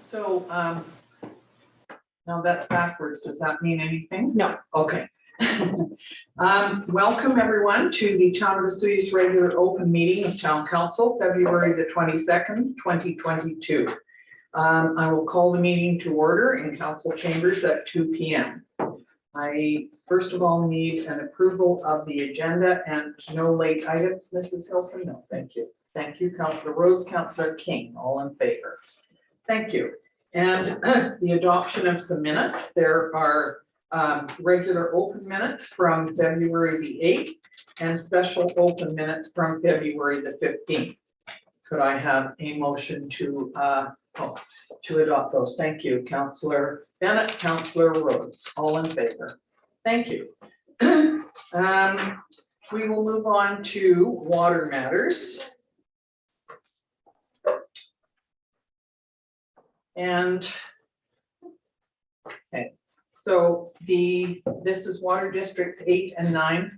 So, now that's backwards. Does that mean anything? No. Okay. Welcome everyone to the Town of Osoyoos regular open meeting of Town Council, February the 22nd, 2022. I will call the meeting to order in council chambers at 2 p.m. I first of all need an approval of the agenda and no late items. Mrs. Hilson, no, thank you. Thank you, Councillor Rhodes, Councillor King, all in favor. Thank you. And the adoption of some minutes. There are regular open minutes from February the 8th and special open minutes from February the 15th. Could I have a motion to adopt those? Thank you, Councillor Bennett, Councillor Rhodes, all in favor. Thank you. We will move on to water matters. And okay, so this is water districts 8 and 9.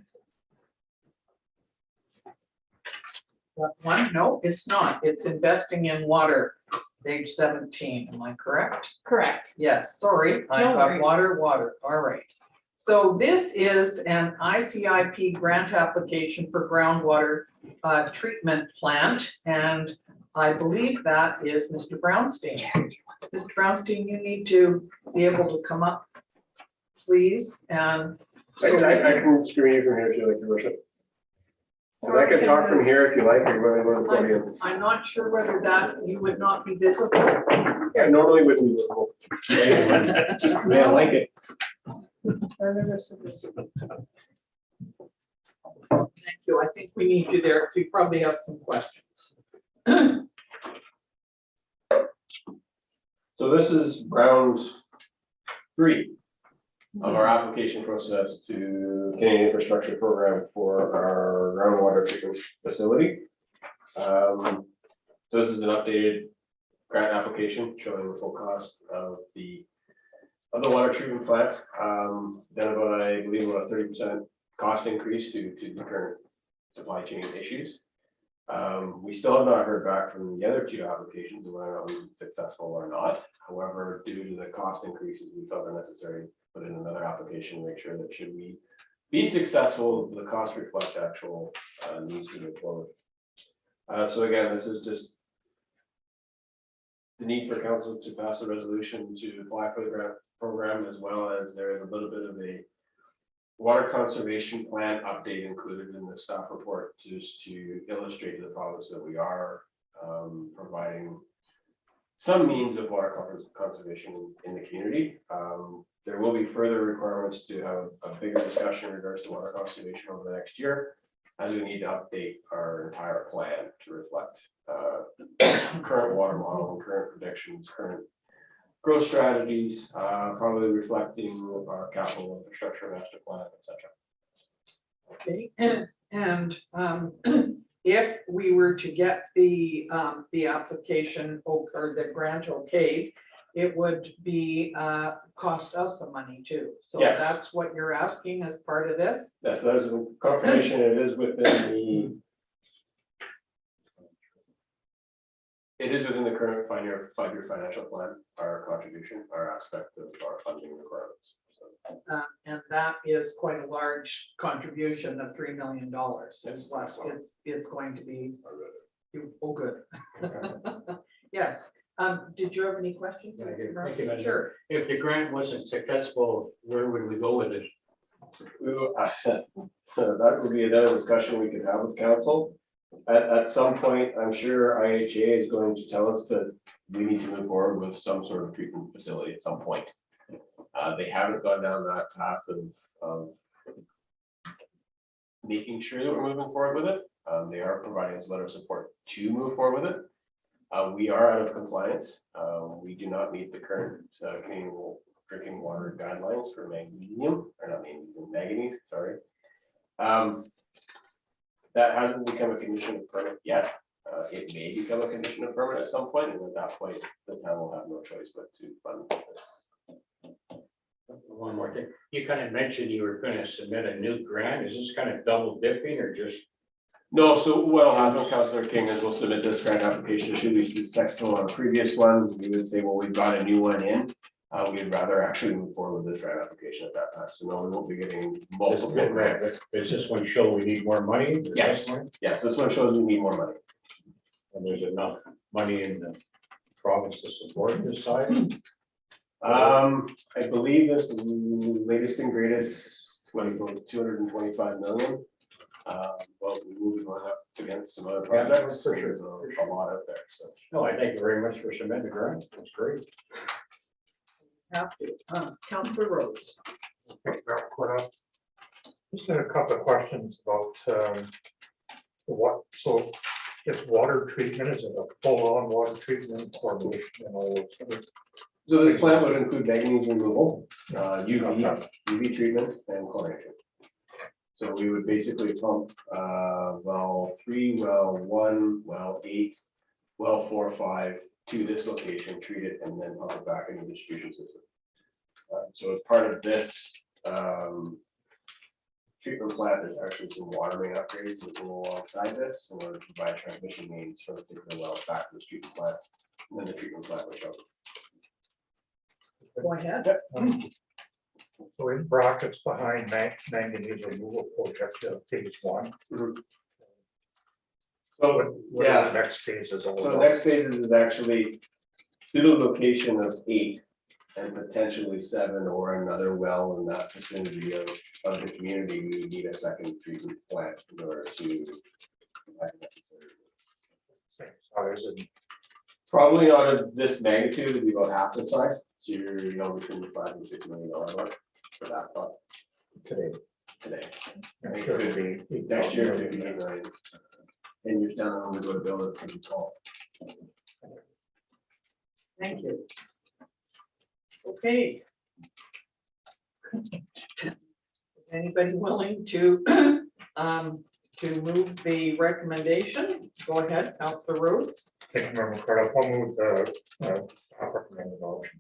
That one? No, it's not. It's investing in water. Page 17. Am I correct? Correct. Yes. Sorry, I No got worries. water. All right. So this is an ICIP grant application for groundwater treatment plant, and I believe that is Mr. Brownstein. Mr. Brownstein, you need to be able to come up, please. And I can screen you from here if you like, your worship. And I can talk from here if you like, or you want to go to the podium. I'm not sure whether that you would not be visible. Yeah, normally with me. Just, I like it. Thank you. I think we need you there. So you probably have some questions. So this is round 3 of our application process to Canadian Infrastructure Program for our groundwater treatment facility. So this is an updated grant application showing the full cost of the water treatment plant. Then about, I believe, about a 30% cost increase due to the current supply chain issues. We still have not heard back from the other 2 applications whether or not we're successful or not. However, due to the cost increases, we felt it necessary to put in another application to make sure that should we be successful, the cost reflect actual needs to move forward. So again, this is just the need for council to pass a resolution to apply for the grant program, as well as there is a little bit of a water conservation plan update included in the staff report, just to illustrate to the province that we are providing some means of water conservation in the community. There will be further requirements to have a bigger discussion in regards to water conservation over the next year, as we need to update our entire plan to reflect current water model and current predictions, current growth strategies, probably reflecting our capital infrastructure master plan, etc. Okay, and if we were to get the application or the grant okayed, it would be cost us some money too. So Yes. That's what you're asking as part of this. Yes, there's a confirmation. It is within the current five-year financial plan, our contribution, our aspect of our funding requirements. So, And that is quite a large contribution of $3 million. Is what it's going to be. Oh, good. Yes. Did you have any questions? Yeah, I do. Thank you, Madam Sure. If the grant wasn't successful, where would we go with it? so that would be another discussion we could have with council. At some point, I'm sure IHA is going to tell us that we need to move forward with some sort of treatment facility at some point. They haven't gone down that path of making sure that we're moving forward with it. They are providing us a letter of support to move forward with it. We are out of compliance. We do not meet the current Canadian drinking water guidelines for magnesium, or not magnesium, manganese, sorry. That hasn't become a condition of permit yet. It may become a condition of permit at some point, and at that point, the town will have no choice but to fund this. One more thing, you kind of mentioned you were going to submit a new grant. Is this kind of double dipping or just No, so what'll happen, Councillor King, is we'll submit this grant application, should we be successful on the previous ones, we would say, well, we've got a new one in. We'd rather actually move forward with this grant application at that time, so no, we won't be getting multiple grants. Does this one show we need more money? Is that Yes. one? Yes, this one shows we need more money. And there's enough money in the province to support this side? I believe this latest and greatest, 225 million. Well, we will be going up against some other Yeah, projects, for sure. there's a lot out there, so. No, I thank you very much for submitting the grant. That's great. Have to. Councillor Rhodes. Just got a couple of questions about what, so if water treatment, is it a full-on water treatment or, you know, sort of- So this plant would include manganese removal, UV treatment and chlorination. So we would basically pump, well 3, well 1, well 8, well 4, 5 to this location, treat it, and then pump it back into the distribution system. So as part of this, treatment plant, there's actually some water main upgrades that go alongside this, in order to provide transmission mains from the particular well back to the treatment plant, and then the treatment plant will show. Go ahead. So in brackets behind manganese removal project, phase 1. So, What are the next phases all So the about? next phase is actually to the location of 8 and potentially 7 or another well in that vicinity of the community. We would need a second treatment plant in order to provide necessary. Same size and Probably not of this magnitude, it'd be about half the size. So you're, between the $5 and $6 million mark for that plot today. today. I'm sure it'll be Next year, it'd be 8 million. 10 years down, when we go to build it, it's gonna be tall. Thank you. Okay. Anybody willing to move the recommendation? Go ahead, Councillor Rhodes. Thank you, Member Cardell. I'll move the recommended motion.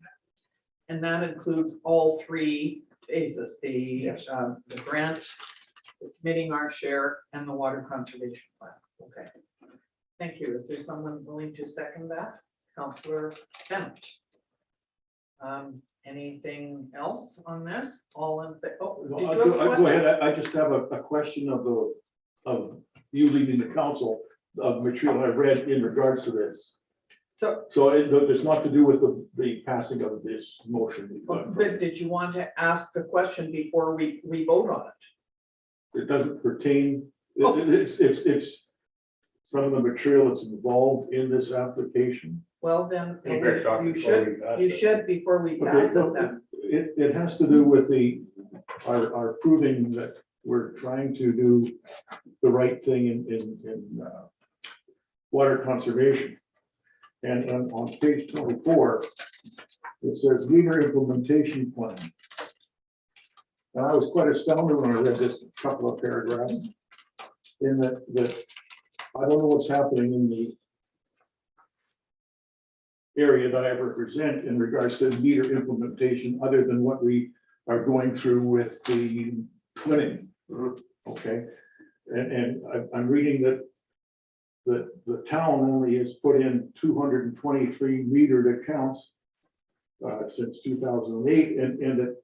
And that includes all 3 phases, Yes. the grant, committing our share, and the water conservation plan. Okay. Thank you. Is there someone willing to second that? Councillor Bennett. Anything else on this? All in favor? Oh, No, did I'll you have a go question? ahead. I just have a question of you leading the council of material I read in regards to this. So, It's not to do with the passing of this motion. but did you want to ask the question before we vote on it? It doesn't pertain, Oh. it's some of the material that's involved in this application. Well, then, You better talk you before we should, pass you it. should before we Okay, pass it well, then. it has to do with our proving that we're trying to do the right thing in water conservation. And on page 24, it says meter implementation plan. And I was quite astounded when I read this couple of paragraphs in that I don't know what's happening in the area that I represent in regards to meter implementation, other than what we are going through with the twinning. Okay, and I'm reading that the town only has put in 223 metered accounts since 2008, and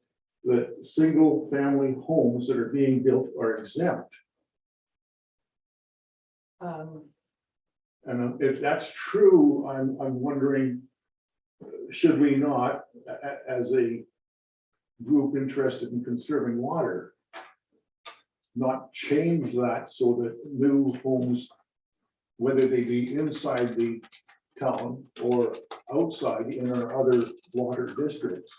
that single family homes that are being built are exempt. And if that's true, I'm wondering, should we not, as a group interested in conserving water, not change that so that new homes, whether they be inside the town or outside in our other water districts,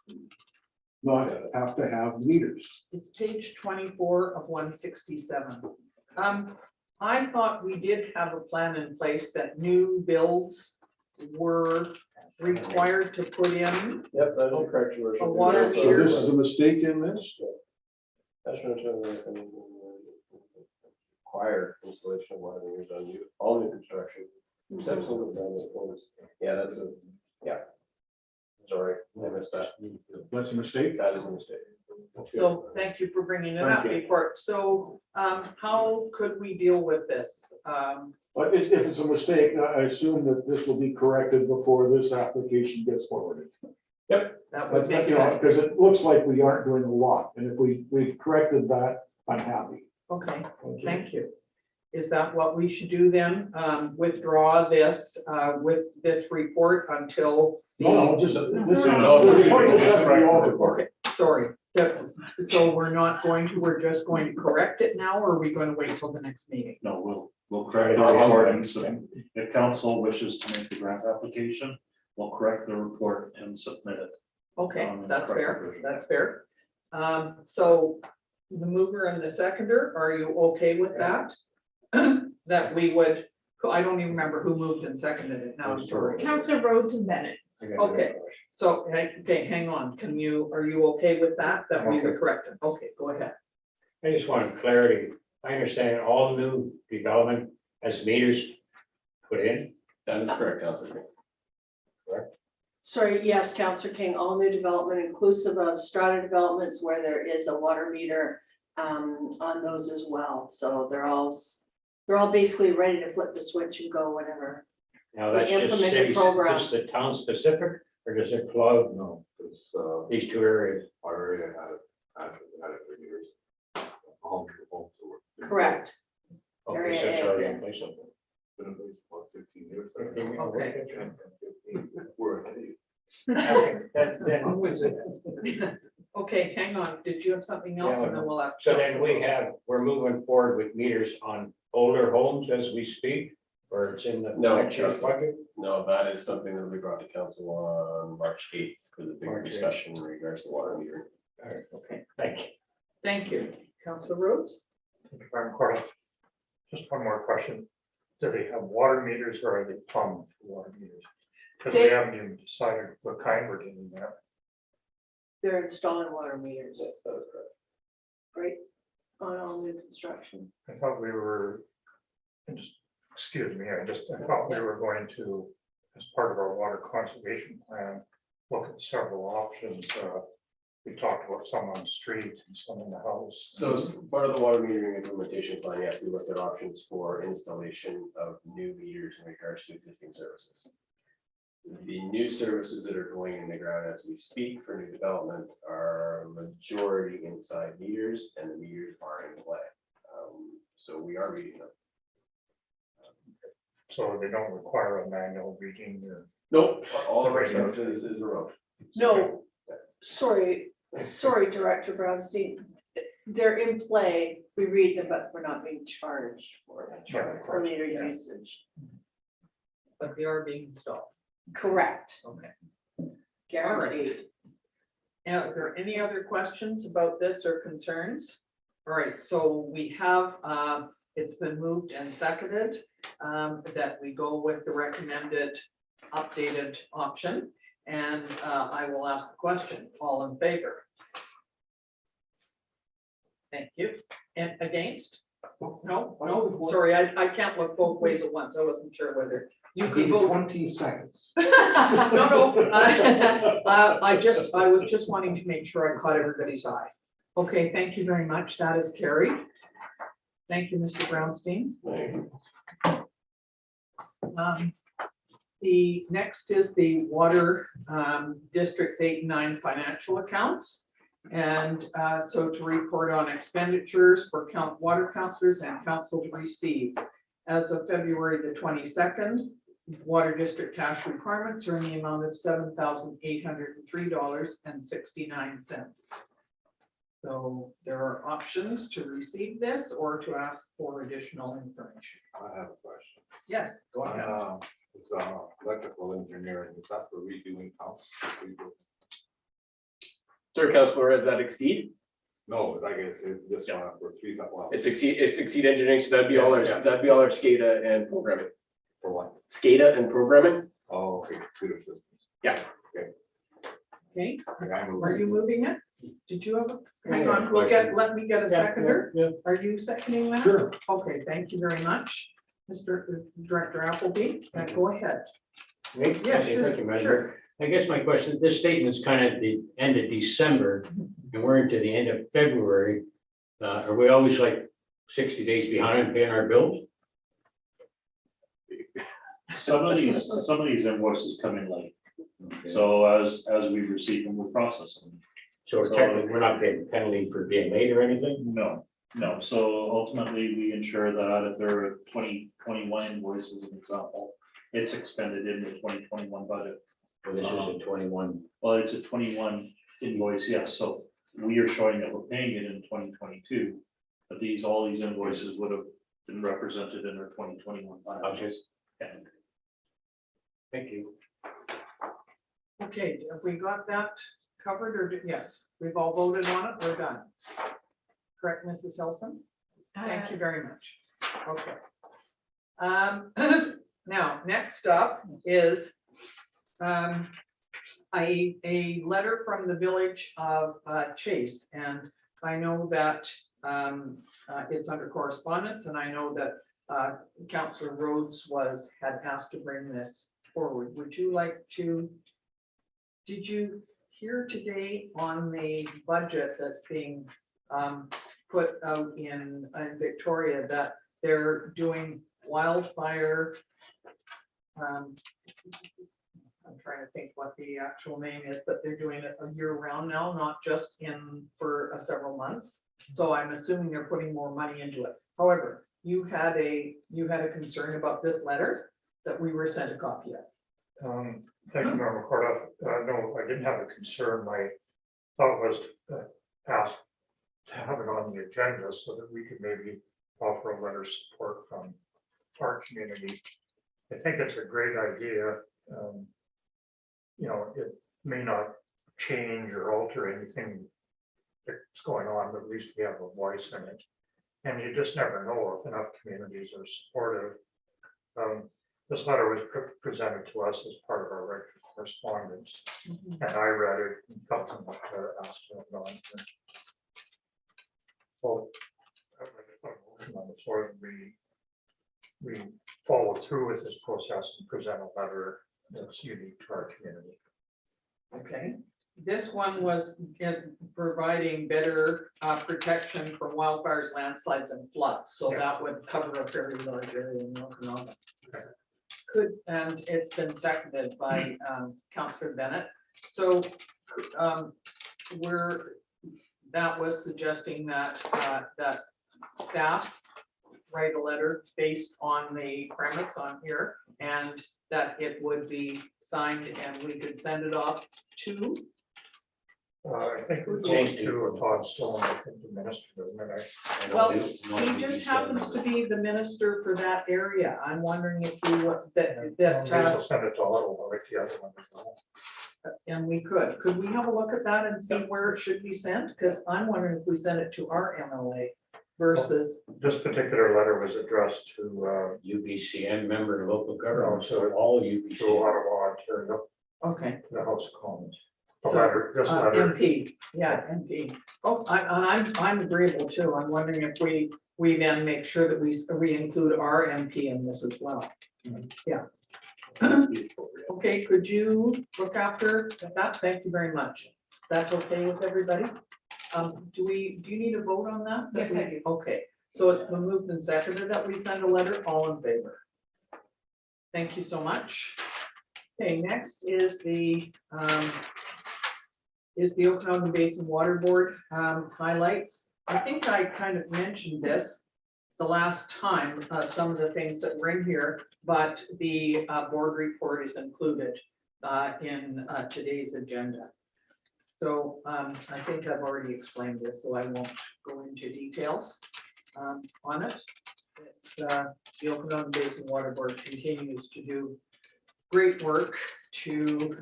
not have to have meters? It's page 24 of 167. I thought we did have a plan in place that new builds were required to put in. Yep, that's correct, Your Worship. A water So this is a mistake in this? That's required installation of water meters on all new construction, except single family homes. Yeah, that's Sorry, I missed that. That's a mistake. That is a mistake. So thank you for bringing it up Thank you. before. So how could we deal with this? But if it's a mistake, I assume that this will be corrected before this application gets forwarded. That would make Because sense. it looks like we aren't doing a lot, and if we've corrected that, I'm happy. Okay, thank you. Is that what we should do then? Withdraw this with this report until No, the, just, this is. No, this report just has to be altered. okay, sorry. So we're not going to, we're just going to correct it now, or are we going to wait till the next meeting? No, we'll correct the report, and if council wishes to make the grant application, we'll correct the report and submit it. Okay, that's Correct fair, version. that's fair. So the mover and the seconder, are you okay with that? That we would, I don't even remember who moved and seconded it now, I'm sorry. Councillor Rhodes and Bennett. Okay, so, okay, hang on, are you okay with that we would correct it? Okay, go ahead. I just wanted clarity. I understand all new development has meters put in. That is correct, Councilor King. Sorry, yes, Councillor King, all new development inclusive of strata developments where there is a water meter on those as well. So they're all basically ready to flip the switch and go whenever. Now that's just Implement the cities, program. just the town specific, or does it club? No, It's, these two areas. our area had it for years. Homes were Correct. Okay, Area so it's A, already yeah. in place. Been in place for about 15 years. Okay. We're ahead of you. Then, Okay, hang on, did you have something else, and then we'll ask. so then we're moving forward with meters on older homes as we speak, or it's in the No, next year's budget? No, that is something that we brought to council on March 8th for the bigger March 8th. discussion in regards to water metering. All right, okay, thank you. Thank you, Councillor Rhodes. Just one more question. Do they have water meters or are they plumbed for water meters? Because we They- haven't even decided what kind we're getting yet. They're installing water meters, Yes, that is correct. right? On all new construction. I thought we were, and just, excuse me, I thought we were going to, as part of our water conservation plan, look at several options. We talked about some on the street and some in the house. So as part of the water metering implementation plan, yes, we looked at options for installation of new meters in regards to existing services. The new services that are going in the ground as we speak for new development are majority inside meters, and the meters are in play. So we are reading them. So they don't require a manual reading or. Nope, all of our stuff is remote. No, sorry, Director Brownstein. They're in play. We read them, but we're not being charged for Yeah, of for course, meter yeah. usage. But they are being installed. Correct. Okay. Guaranteed. Now, are there any other questions about this or concerns? All right, so we have, it's been moved and seconded that we go with the recommended updated option. And I will ask the question, all in favor? Thank you. And against? No, sorry, I can't look both ways at once. I wasn't sure whether you could vote. 20 seconds. No, I was just wanting to make sure I caught everybody's eye. Okay, thank you very much. That is carried. Thank you, Mr. Brownstein. The next is the water districts 8 and 9 financial accounts. And so to report on expenditures for water counselors and council to receive. As of February the 22nd, water district cash requirements are in the amount of $7,803.69. So there are options to receive this or to ask for additional information. I have a question. Yes, go ahead. It's electrical engineering, is that for redoing house? Sir, Councilor, does that exceed? No, I guess this one for 3, well, It's exceed engineering, so that'd be all our, Yes, yes. that'd be all our SCADA and programming. for what? SCADA and programming? Oh, okay, computer systems. Okay, Okay, I move. are you moving it? Did you have a, hang Yeah, on, let me get a seconder. Yeah. Are you seconding that? Sure. Okay, thank you very much. Mr. Director Appleby, go ahead. Me? Yeah, Okay, sure, thank you, Madam sure. Chair. I guess my question, this statement's kind of the end of December, and we're into the end of February. Are we always like 60 days behind on paying our bills? Some of these invoices come in late, so as we receive them, we process them. So technically, we're not getting penalty for being late or anything? No, so ultimately, we ensure that if there are 2021 invoices, an example, it's expended in the 2021 budget. Well, this is a 21. Well, it's a 21 invoice, yes, so we are showing that we're paying it in 2022. But all these invoices would have been represented in our 2021 budget. Okay. Thank you. Okay, have we got that covered or, yes, we've all voted on it, we're done. Correct, Mrs. Hilson? Thank you very much. Okay. Now, next up is a letter from the village of Chase, and I know that it's under correspondence, and I know that Councillor Rhodes had asked to bring this forward. Would you like to? Did you hear today on the budget that's being put out in Victoria that they're doing wildfire? I'm trying to think what the actual name is, but they're doing it a year round now, not just for several months. So I'm assuming they're putting more money into it. However, you had a concern about this letter that we were sent a copy of. Thank you, Member Corda. No, I didn't have a concern. My thought was to ask to have it on the agenda so that we could maybe offer a letter of support from our community. I think it's a great idea. It may not change or alter anything that's going on, but at least we have a voice in it. And you just never know if enough communities are supportive. This letter was presented to us as part of our regular correspondence, and I read it and felt somewhat asked to have gone. So, I would put a motion on the floor that we follow through with this process and present a letter that's unique to our community. Okay, this one was providing better protection from wildfires, landslides, and floods. So Yeah. that would cover a fairly large area in Okanagan. And it's been seconded by Councillor Bennett. So that was suggesting that that staff write a letter based on the premise on here, and that it would be signed and we could send it off to. I think it goes to Todd Stone, I think the minister, doesn't it? Well, he just happens to be the minister for that area. I'm wondering if you, We'll send it to Ottawa, like the other one. and we could we have a look at that and see where it should be sent? Because I'm wondering if we send it to our MLA versus, This particular letter was addressed to UBCN member of local government, so so all to UBCN. Ottawa, Ontario, okay. the House of Commons. The So, letter, this letter, MP, yeah, MP. Oh, I'm agreeable too. I'm wondering if we then make sure that we include our MP in this as well. Yeah. Okay, could you look after that? Thank you very much. That's okay with everybody? Do you need a vote on that? Yes, I do. Okay, so it's been moved and seconded that we send a letter, all in favor. Thank you so much. Okay, next is the Okanagan Basin Water Board highlights. I think I kind of mentioned this the last time, some of the things that were in here, but the board report is included in today's agenda. So I think I've already explained this, so I won't go into details on it. It's, the Okanagan Basin Water Board continues to do great work to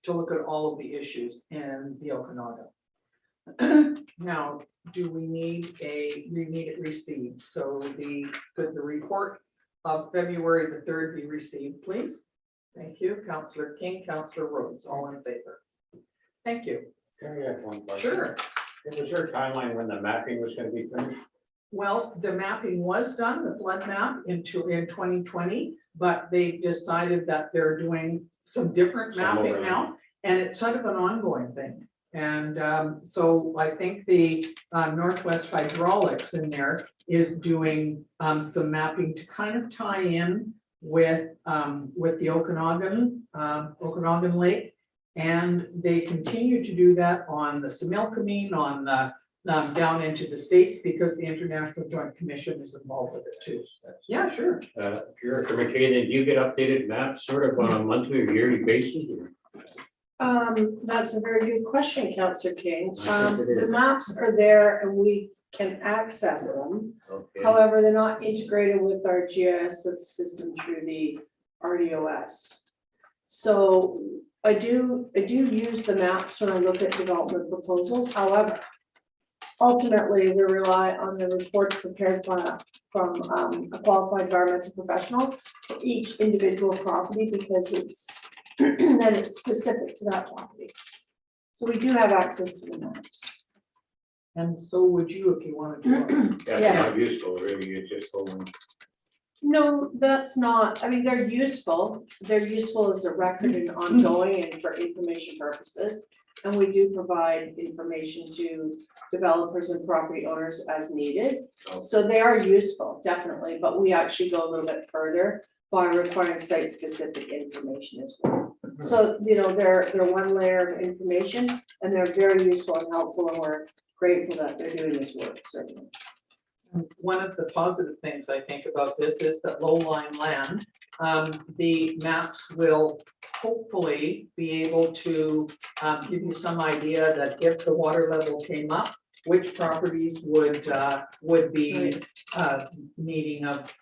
look at all of the issues in the Okanagan. Now, do we need it received? So could the report of February the 3rd be received, please? Thank you, Councillor King, Councillor Rhodes, all in favor. Thank you. Can I have one question? Sure. Was there a timeline when the mapping was going to be finished? Well, the mapping was done, the flood map in 2020, but they decided that they're doing some different Some mapping overlay. now, and it's sort of an ongoing thing. And so I think the Northwest Hydraulics in there is doing some mapping to kind of tie in with the Okanagan Lake. And they continue to do that on the Similkameen, on the down into the States, because the International Joint Commission is involved with it too. Yeah, sure. Pure from Acadian, do you get updated maps sort of on a monthly or yearly basis? Or- That's a very good question, Councillor King. I think it The is. maps are there and we can access them. Okay. However, they're not integrated with our GIS system through the RDOS. So I do use the maps when I look at development proposals. However, ultimately, we rely on the reports prepared from a qualified environmental professional for each individual property, because it's that it's specific to that property. So we do have access to the maps. And so would you if you wanted to. That's Yes. not useful, really, it's just going. No, that's not, I mean, they're useful. They're useful as a record and ongoing and for information purposes. And we do provide information to developers and property owners as needed. So they are useful, definitely, but we actually go a little bit further by requiring site-specific information as well. So, you know, they're one layer of information and they're very useful and helpful, and we're grateful that they're doing this work, certainly. One of the positive things I think about this is that low-lying land, the maps will hopefully be able to give you some idea that if the water level came up, which properties would be needing of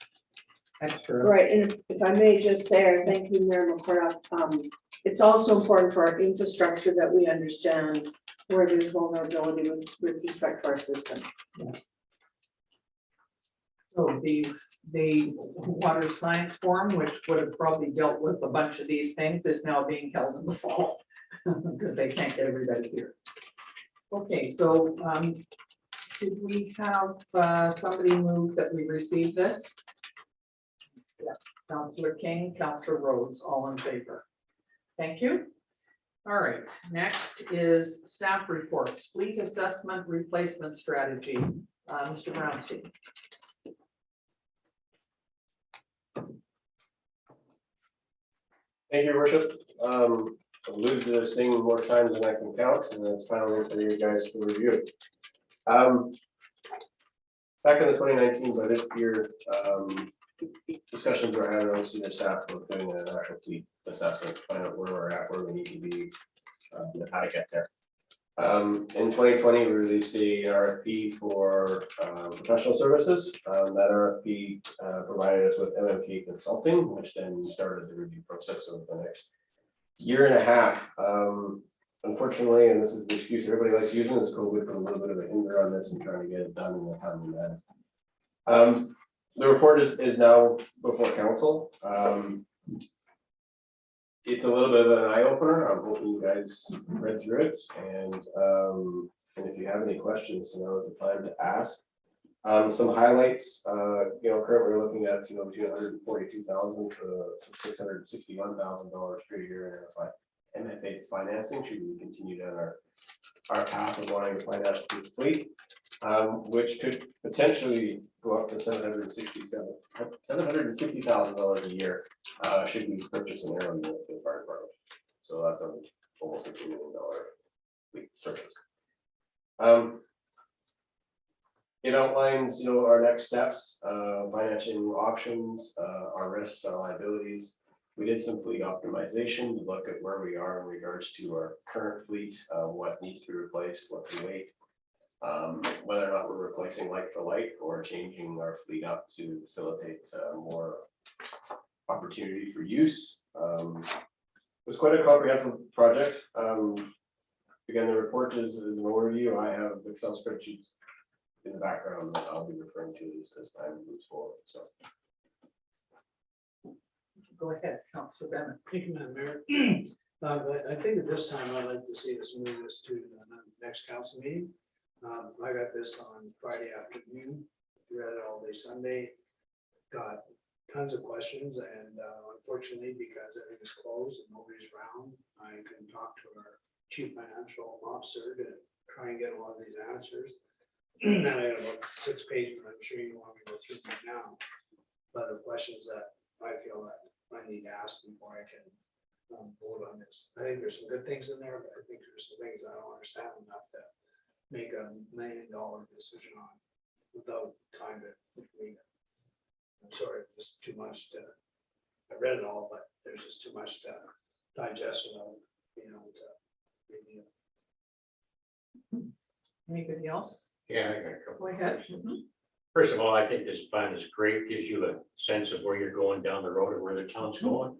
extra. Right, and if I may just say, or thank you, Mayor McCord, it's also important for our infrastructure that we understand where there's vulnerability with respect to our system. So the water science forum, which would have probably dealt with a bunch of these things, is now being held in the fall because they can't get everybody here. Okay, so did we have somebody move that we receive this? Yeah, Councillor King, Councillor Rhodes, all in favor. Thank you. All right, next is staff reports, fleet assessment replacement strategy. Mr. Brownstein. Thank you, Your Worship. I've alluded to this thing more times than I can count, and it's finally for you guys to review. Back in the 2019 budget year, discussions were had among senior staff about doing an actual fleet assessment, find out where we're at, where we need to be, how to get there. In 2020, we released the RFP for professional services. That RFP provided us with MMK Consulting, which then started the review process over the next year and a half. Unfortunately, and this is the excuse everybody likes using, is COVID put a little bit of a hinder on this and trying to get it done in a timely manner. The report is now before council. It's a little bit of an eye opener. I'm hoping you guys read through it, and if you have any questions, now is the time to ask. Some highlights. Currently we're looking at between $142,000 to $661,000 per year in MFA financing. Should we continue down our path of wanting to finance this fleet, which could potentially go up to $760,000 a year. Should we purchase an air unit for the fire department? So that's almost $2 million fleet purchase. It outlines, our next steps, financing options, our risks, our liabilities. We did some fleet optimization to look at where we are in regards to our current fleet, what needs to be replaced, what to wait, whether or not we're replacing like for like or changing our fleet up to facilitate more opportunity for use. It was quite a comprehensive project. Again, the report is an overview. I have Excel spreadsheets in the background that I'll be referring to as time moves forward. So. Go ahead, Councillor Bennett. Thank you, Madam Mayor. I think at this time, I'd like to see us move this to the next council meeting. I got this on Friday afternoon, read it all day Sunday, got tons of questions and unfortunately, because everything is closed and nobody's around, I can talk to our chief financial officer to try and get a lot of these answers. And I have about 6 pages, but I'm sure you want me to go through them now. But the questions that I feel that I need to ask before I can vote on this. I think there's some good things in there, but I think there's some things I don't understand enough to make a $1 million decision on without time to read it. I'm sorry, just too much to, I read it all, but there's just too much to digest without, to review. Anybody else? Yeah, I got a couple. Go ahead. First of all, I think this plan is great, gives you a sense of where you're going down the road or where the town's going.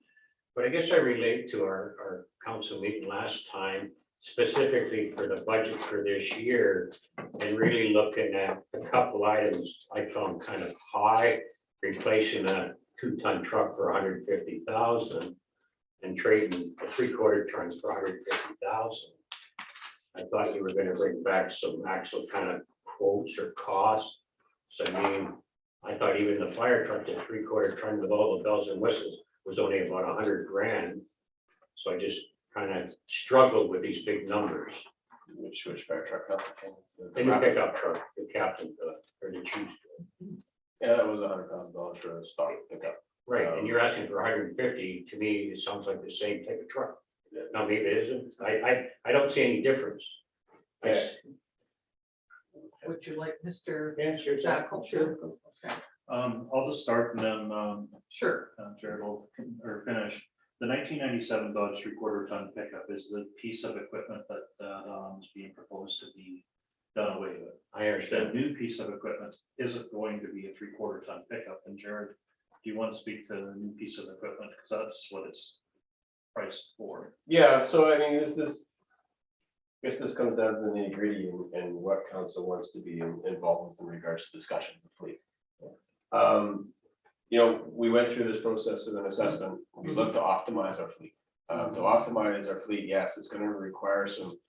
But I guess I relate to our council meeting last time, specifically for the budget for this year. And really looking at a couple items I found kind of high, replacing a 2-ton truck for 150,000 and trading a 3/4 ton for 150,000. I thought you were gonna bring back some actual kind of quotes or costs. So I mean, I thought even the fire truck, the 3/4 ton with all the bells and whistles was only about 100 grand. So I just kind of struggled with these big numbers. Which fire truck? The new pickup truck, the captain, or the chief. Yeah, that was $100,000 for a stock pickup. Right, and you're asking for 150, to me, it sounds like the same type of truck. Now, maybe it isn't, I don't see any difference. I s- Would you like Mr. Yeah, sure, Zackle? sure. Okay, I'll just start and then, sure. Jared will finish. The 1997 Dodge 3/4 ton pickup is the piece of equipment that is being proposed to be done away with. I The understand. new piece of equipment isn't going to be a 3/4 ton pickup. And Jared, do you want to speak to the new piece of equipment? Because that's what it's priced for. Yeah, so I mean, I guess this comes down to the nitty gritty and what council wants to be involved with in regards to discussion of the fleet. We went through this process of an assessment. We looked to optimize our fleet. To optimize our fleet, yes, it's gonna require some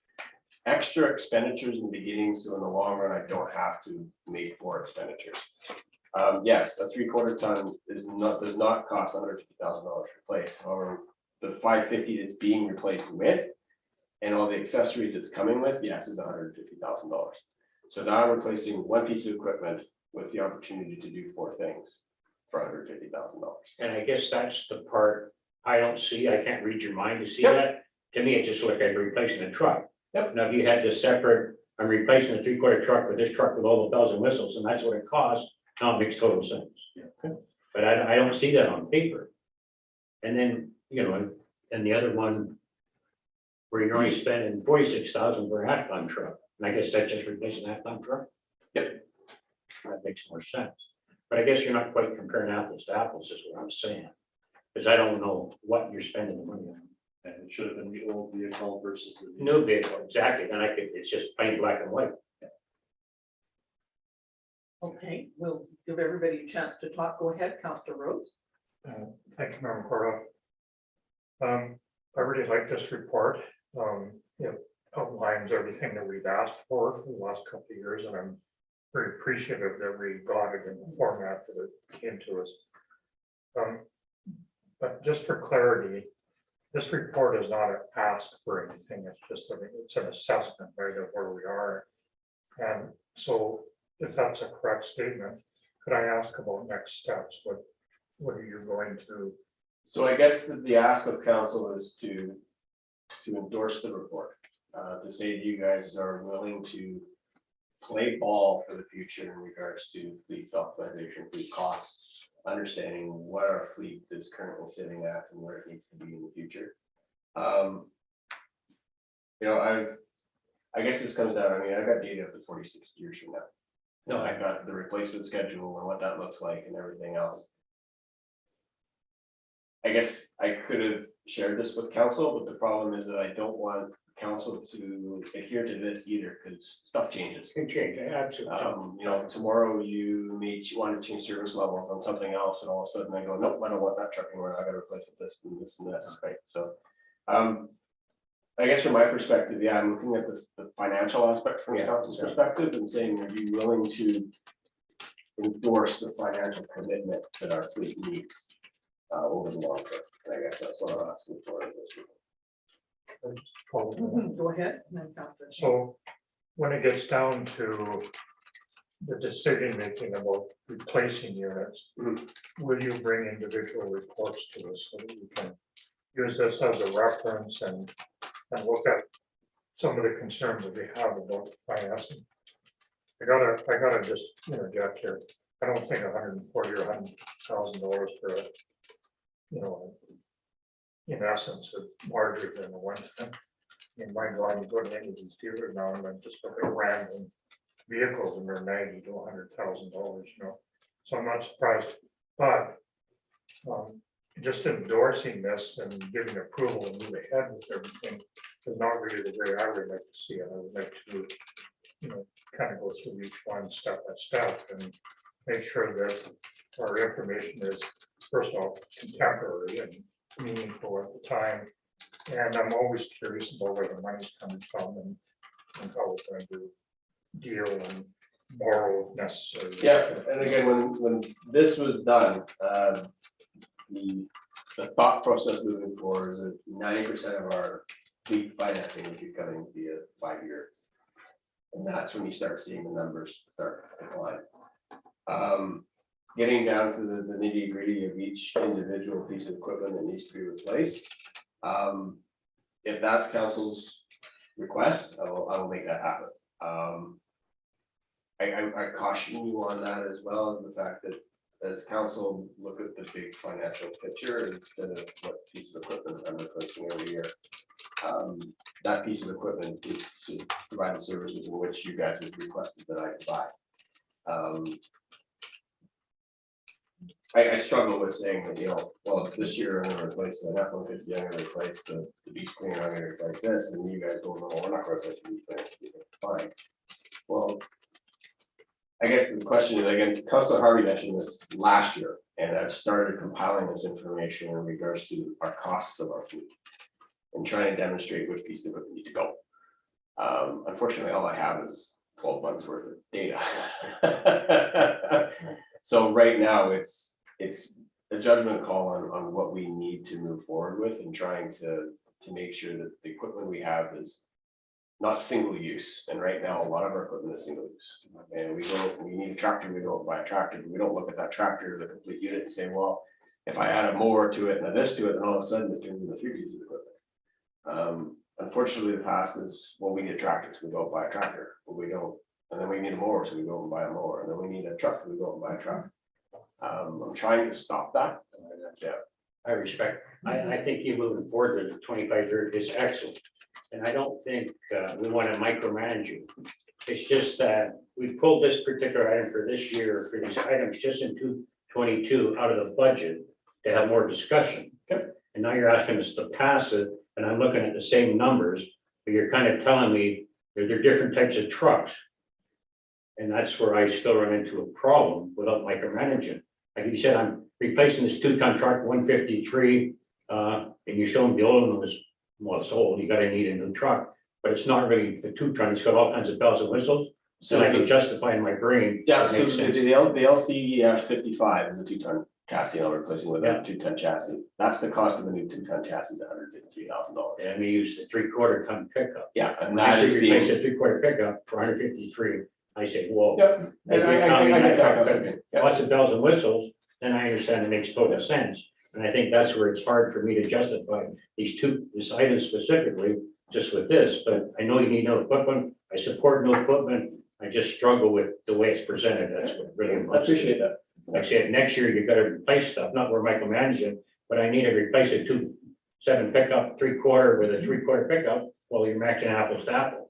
extra expenditures in the beginning, so in the long run, I don't have to make more expenditures. Yes, a 3/4 ton does not cost $150,000 to replace. However, the 550 that's being replaced with and all the accessories it's coming with, yes, is $150,000. So now I'm replacing one piece of equipment with the opportunity to do 4 things for $150,000. And I guess that's the part I don't see, I can't read your mind to see Yep. that. To me, it just looks like replacing a truck. Yep. Now, if you had this separate, I'm replacing a 3/4 truck with this truck with all the bells and whistles, and that's what it costs, now it makes total sense. But I don't see that on paper. And then, and the other one, where you're only spending 46,000 for a 1/2 ton truck, and I guess that's just replacing a 1/2 ton truck? Yep. That makes more sense, but I guess you're not quite comparing apples to apples, is what I'm saying, because I don't know what you're spending the money on. And it should have been the old vehicle versus the New vehicle, exactly, then it's just plain black and white. Okay, we'll give everybody a chance to talk. Go ahead, Councillor Rhodes. Thank you, Madam Clerk. I really like this report. It outlines everything that we've asked for the last couple of years, and I'm very appreciative that we got it in the format that it came to us. But just for clarity, this report is not an ask for anything. It's an assessment, right, of where we are. And so if that's a correct statement, could I ask about next steps? What are you going to? So I guess the ask of council is to endorse the report, to say that you guys are willing to play ball for the future in regards to fleet optimization, fleet costs, understanding what our fleet is currently sitting at and where it needs to be in the future. I guess this comes down, I got data up to 46 years from now. I got the replacement schedule and what that looks like and everything else. I guess I could have shared this with council, but the problem is that I don't want council to adhere to this either, because stuff changes. It can change, absolutely. Tomorrow you may want to change service levels on something else, and all of a sudden I go, nope, I don't want that truck anymore. I got to replace with this and this and this, right? So, I guess from my perspective, yeah, I'm looking at the financial aspect from the council's perspective and saying, are you willing to endorse the financial commitment that our fleet needs over the long term. And I guess that's what I'm asking for this week. Go ahead. and then Catherine. So when it gets down to the decision making about replacing units, Mhm. will you bring individual reports to us so that we can use this as a reference and look at some of the concerns that we have about financing? I gotta just interject here. I don't think $140,000 or $100,000 for a, in essence, a larger than a one time. In my God, you go to any of these dealers now and then just look at random vehicles and they're $90,000 to $100,000, So I'm not surprised, but just endorsing this and giving approval and move ahead with everything is not really the way I would like to see it. I would like to, kind of go through each one step by step and make sure that our information is, first of all, contemporary and meaningful at the time. And I'm always curious about where the money's coming from and how we're going to deal and borrow if necessary. Yeah, and again, when this was done, the thought process moving forward is that 90% of our fleet financing would be coming via 5-year. And that's when you start seeing the numbers start to decline. Getting down to the nitty gritty of each individual piece of equipment that needs to be replaced. If that's council's request, I will make that happen. I caution you on that as well, as the fact that as council look at the big financial picture instead of what piece of equipment I'm replacing every year. That piece of equipment is to provide the services in which you guys have requested that I provide. I struggle with saying that, well, this year I'm gonna replace the F-150, I'm gonna replace the beach cleaner, I'm gonna replace this, and you guys go, no, we're not gonna replace the beach cleaner. Fine. Well, I guess the question is, again, Councilor Harvey mentioned this last year, and I've started compiling this information in regards to our costs of our fleet and trying to demonstrate which piece of equipment need to go. Unfortunately, all I have is 12 months worth of data. So right now it's a judgment call on what we need to move forward with and trying to make sure that the equipment we have is not single use. And right now, a lot of our equipment is single use. And we need a tractor, we don't buy a tractor, but we don't look at that tractor, the complete unit, and say, well, if I add a mower to it and a this to it, then all of a sudden it turns into 3 pieces of equipment. Unfortunately, the past is, well, we need tractors, we go buy a tractor, but we don't. And then we need a mower, so we go and buy a mower. And then we need a truck, so we go and buy a truck. I'm trying to stop that. Yeah. I respect, I think you moving forward with the 25-year is excellent. And I don't think we want to micromanage you. It's just that we pulled this particular item for this year, for these items just in 2022 out of the budget to have more discussion. Okay. And now you're asking us to pass it, and I'm looking at the same numbers, but you're kind of telling me that they're different types of trucks. And that's where I still run into a problem without micromanaging. Like you said, I'm replacing this 2-ton truck, 153, and you showed the old one was, well, it's old, you gotta need a new truck, but it's not really the 2-ton, it's got all kinds of bells and whistles. So I can justify in my brain. Yeah, it so makes the sense. LC 55 is a 2-ton chassis, and I'm replacing with Yeah. a 2-ton chassis. That's the cost of a new 2-ton chassis, $153,000. And we use the 3/4-ton pickup. Yeah, and When I that say is replace being. a 3/4 pickup for 153, I say, whoa. Yep. If And you're telling me I that get that truck concept. got lots of bells and whistles, then I understand it makes total sense. And I think that's where it's hard for me to justify this item specifically, just with this, but I know you need no equipment. I support no equipment. I just struggle with the way it's presented. That's what really. I appreciate that. Like I said, next year you gotta replace stuff, not where micromanaging, but I need to replace a 2.7 pickup, 3/4 with a 3/4 pickup, while you're matching apples to apples.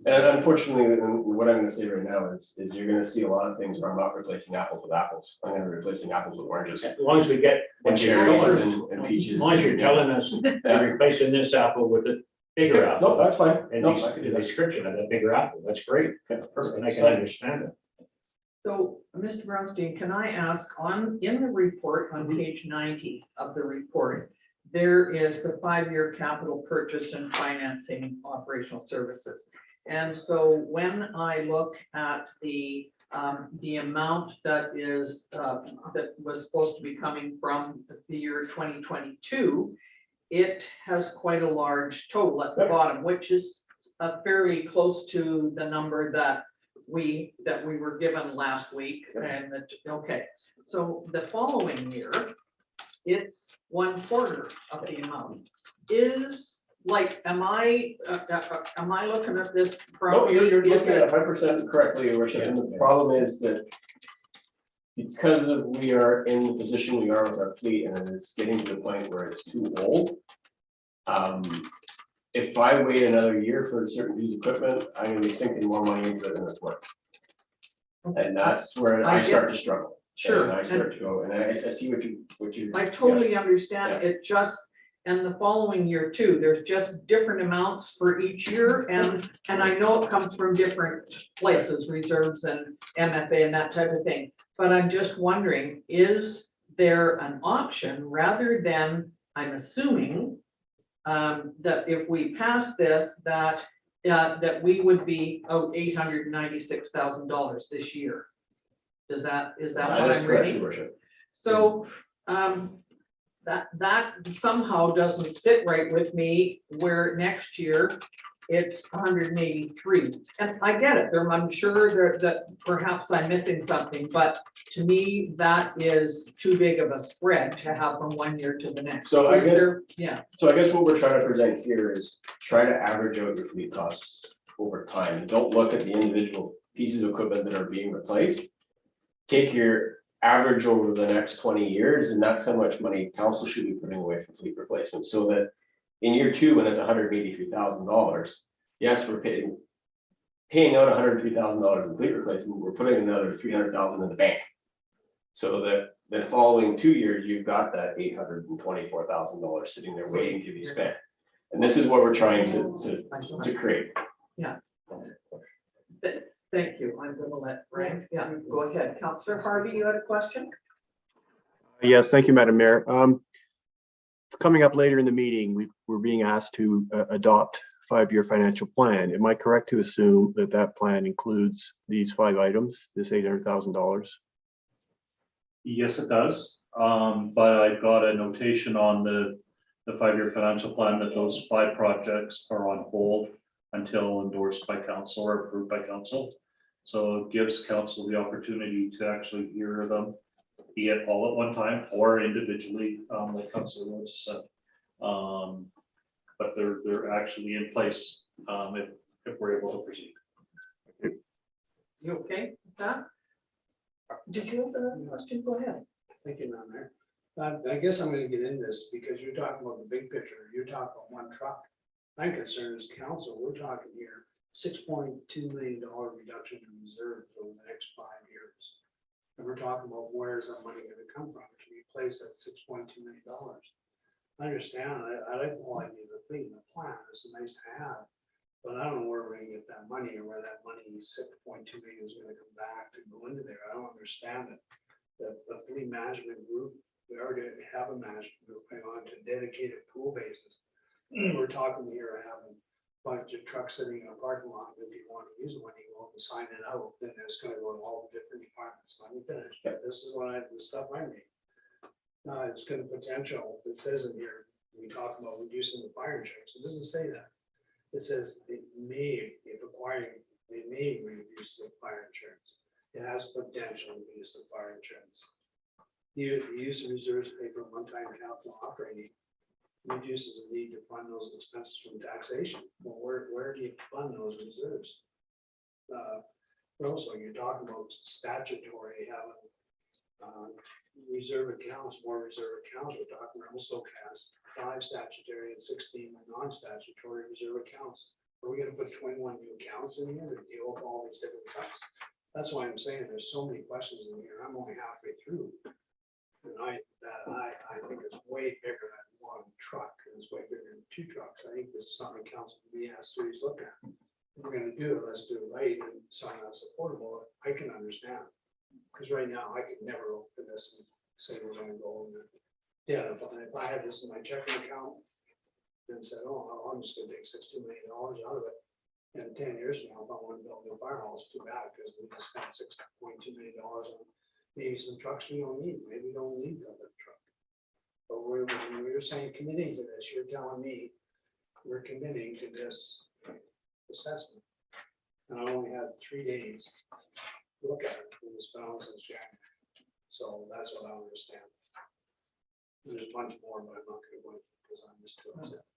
And unfortunately, and what I'm gonna say right now is you're gonna see a lot of things where I'm not replacing apples with apples. I'm gonna be replacing apples with oranges As long as we get. and cherries and As peaches. long as you're telling us you're replacing this apple with a bigger Yeah, no, apple. that's fine. And No, I can do the that. description of that bigger apple, that's great, Okay, perfect. and I can understand it. So, Mr. Brownstein, can I ask in the report on page 90 of the report, there is the 5-year capital purchase and financing operational services. And so when I look at the the amount that is, that was supposed to be coming from the year 2022, it has quite a large total at the bottom, which is fairly close to the number that we were given last week. And that, okay, so the following year, it's 1/4 of the amount. Is like, am I looking at this No, correctly? you're Is looking at it- 100% correctly, Your Worship, and the problem is that because we are in the position we are with our fleet and it's getting to the point where it's too old. If I wait another year for a certain piece of equipment, I'm gonna be sinking more money into it than it's worth. And that's where I I get- start to struggle. Sure, And I and start to go, and I see what you. I totally understand it just, and the following year too, there's just different amounts for each year. And I know it comes from different places, reserves and MFA and that type of thing. But I'm just wondering, is there an option rather than, I'm assuming, that if we pass this, that we would be out $896,000 this year? Is that what That is I'm correct, reading? Your Worship. So, that somehow doesn't sit right with me, where next year it's 183. And I get it, I'm sure that perhaps I'm missing something, but to me, that is too big of a spread to have from one year to the next. So I Is guess- there- Yeah, So I guess what we're trying to present here is try to average out your fleet costs over time. Don't look at the individual pieces of equipment that are being replaced. Take your average over the next 20 years, and that's how much money council should be putting away for fleet replacement, so that in year 2, when it's $183,000, yes, we're paying out $103,000 in fleet replacement, we're putting another $300,000 in the bank. So that the following 2 years, you've got that $824,000 sitting there waiting to be spent. And this is what we're trying to create. thank you. I'm gonna let Frank, go ahead. Counselor Harvey, you had a question? Yes, thank you, Madam Mayor. Coming up later in the meeting, we're being asked to adopt 5-year financial plan. Am I correct to assume that that plan includes these 5 items, this $800,000? Yes, it does. But I've got a notation on the 5-year financial plan that those 5 projects are on hold until endorsed by council or approved by council. So it gives council the opportunity to actually hear them, be it all at one time or individually, like Councilor Rhodes said. But they're actually in place, if we're able to proceed. You okay with that? Did you have a question? Go ahead. Thank you, Madam Mayor. I guess I'm gonna get into this because you're talking about the big picture. You're talking about one truck. I'm concerned as council, we're talking here $6.2 million reduction in reserves over the next 5 years. And we're talking about where is that money gonna come from to replace that $6.2 million? I understand, I like the whole idea of the thing, the plan, it's nice to have. But I don't know where we're gonna get that money or where that money, $6.2 million, is gonna come back to go into there. I don't understand it. The fleet management group, we already have a management group going on to dedicated pool bases. We're talking here having a bunch of trucks sitting in a parking lot. If you want to use one, you go up and sign it out, then it's gonna go to all the different departments. Let me finish. This is the stuff I made. It's got a potential, it says in here, we talk about reducing the fire insurance. It doesn't say that. It says it may, if acquiring, they may reduce the fire insurance. It has potential to reduce the fire insurance. The use of reserves to pay for one-time capital operating reduces the need to fund those expenses from taxation. Well, where do you fund those reserves? Also, you're talking about statutory having reserve accounts, more reserve accounts. We're talking also has 5 statutory and 16 non-statutory reserve accounts. Are we gonna put 21 new accounts in here to deal with all these different trucks? That's why I'm saying there's so many questions in here. I'm only halfway through. And I think it's way bigger than one truck. It's way bigger than 2 trucks. I think this is something council can be asked to look at. If we're gonna do it, let's do it right and something that's affordable. I can understand. Because right now I could never open this and say we're gonna go in there. Yeah, if I had this in my checking account and said, oh, I'm just gonna take $60 million out of it, And 10 years from now, if I want to build a new firehouse, too bad, because we just spent $6.2 million on maybe some trucks we don't need, maybe we don't need another truck. But when we're saying committing to this, you're telling me we're committing to this assessment. And I only had 3 days to look at it, and it's been on since January. So that's what I understand. There's a bunch more, but I'm not gonna go into it because I'm just too upset.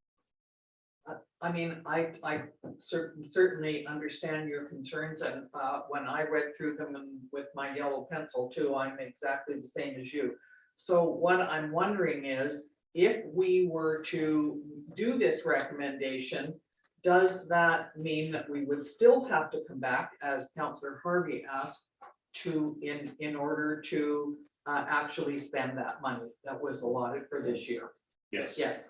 I mean, I certainly understand your concerns, and when I read through them and with my yellow pencil too, I'm exactly the same as you. So what I'm wondering is, if we were to do this recommendation, does that mean that we would still have to come back, as Councillor Harvey asked, to, in order to actually spend that money that was allotted for this year? Yes. Yes.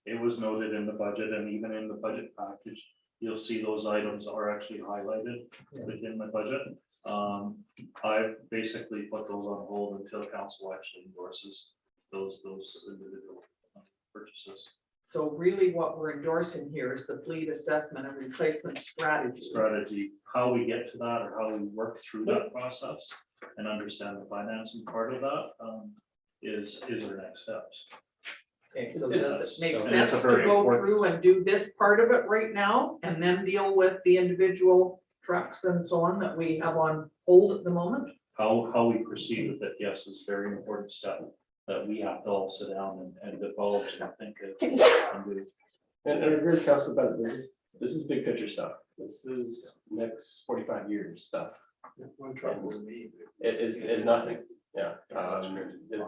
It was noted in the budget, and even in the budget package, you'll see those items are actually highlighted within the budget. I basically put those on hold until council actually endorses those individual purchases. So really what we're endorsing here is the fleet assessment and replacement strategy. How we get to that, or how we work through that process and understand the financing part of that, is our next steps. Okay, so does it make And sense it's to a very go important- through and do this part of it right now and then deal with the individual trucks and so on that we have on hold at the moment? How we proceed with it, yes, is a very important step that we have to all sit down and divulge and think of. And do. And I agree with Councilor Bennett, this is big picture stuff. This is next 45 years stuff. One truck was me. It is nothing, yeah.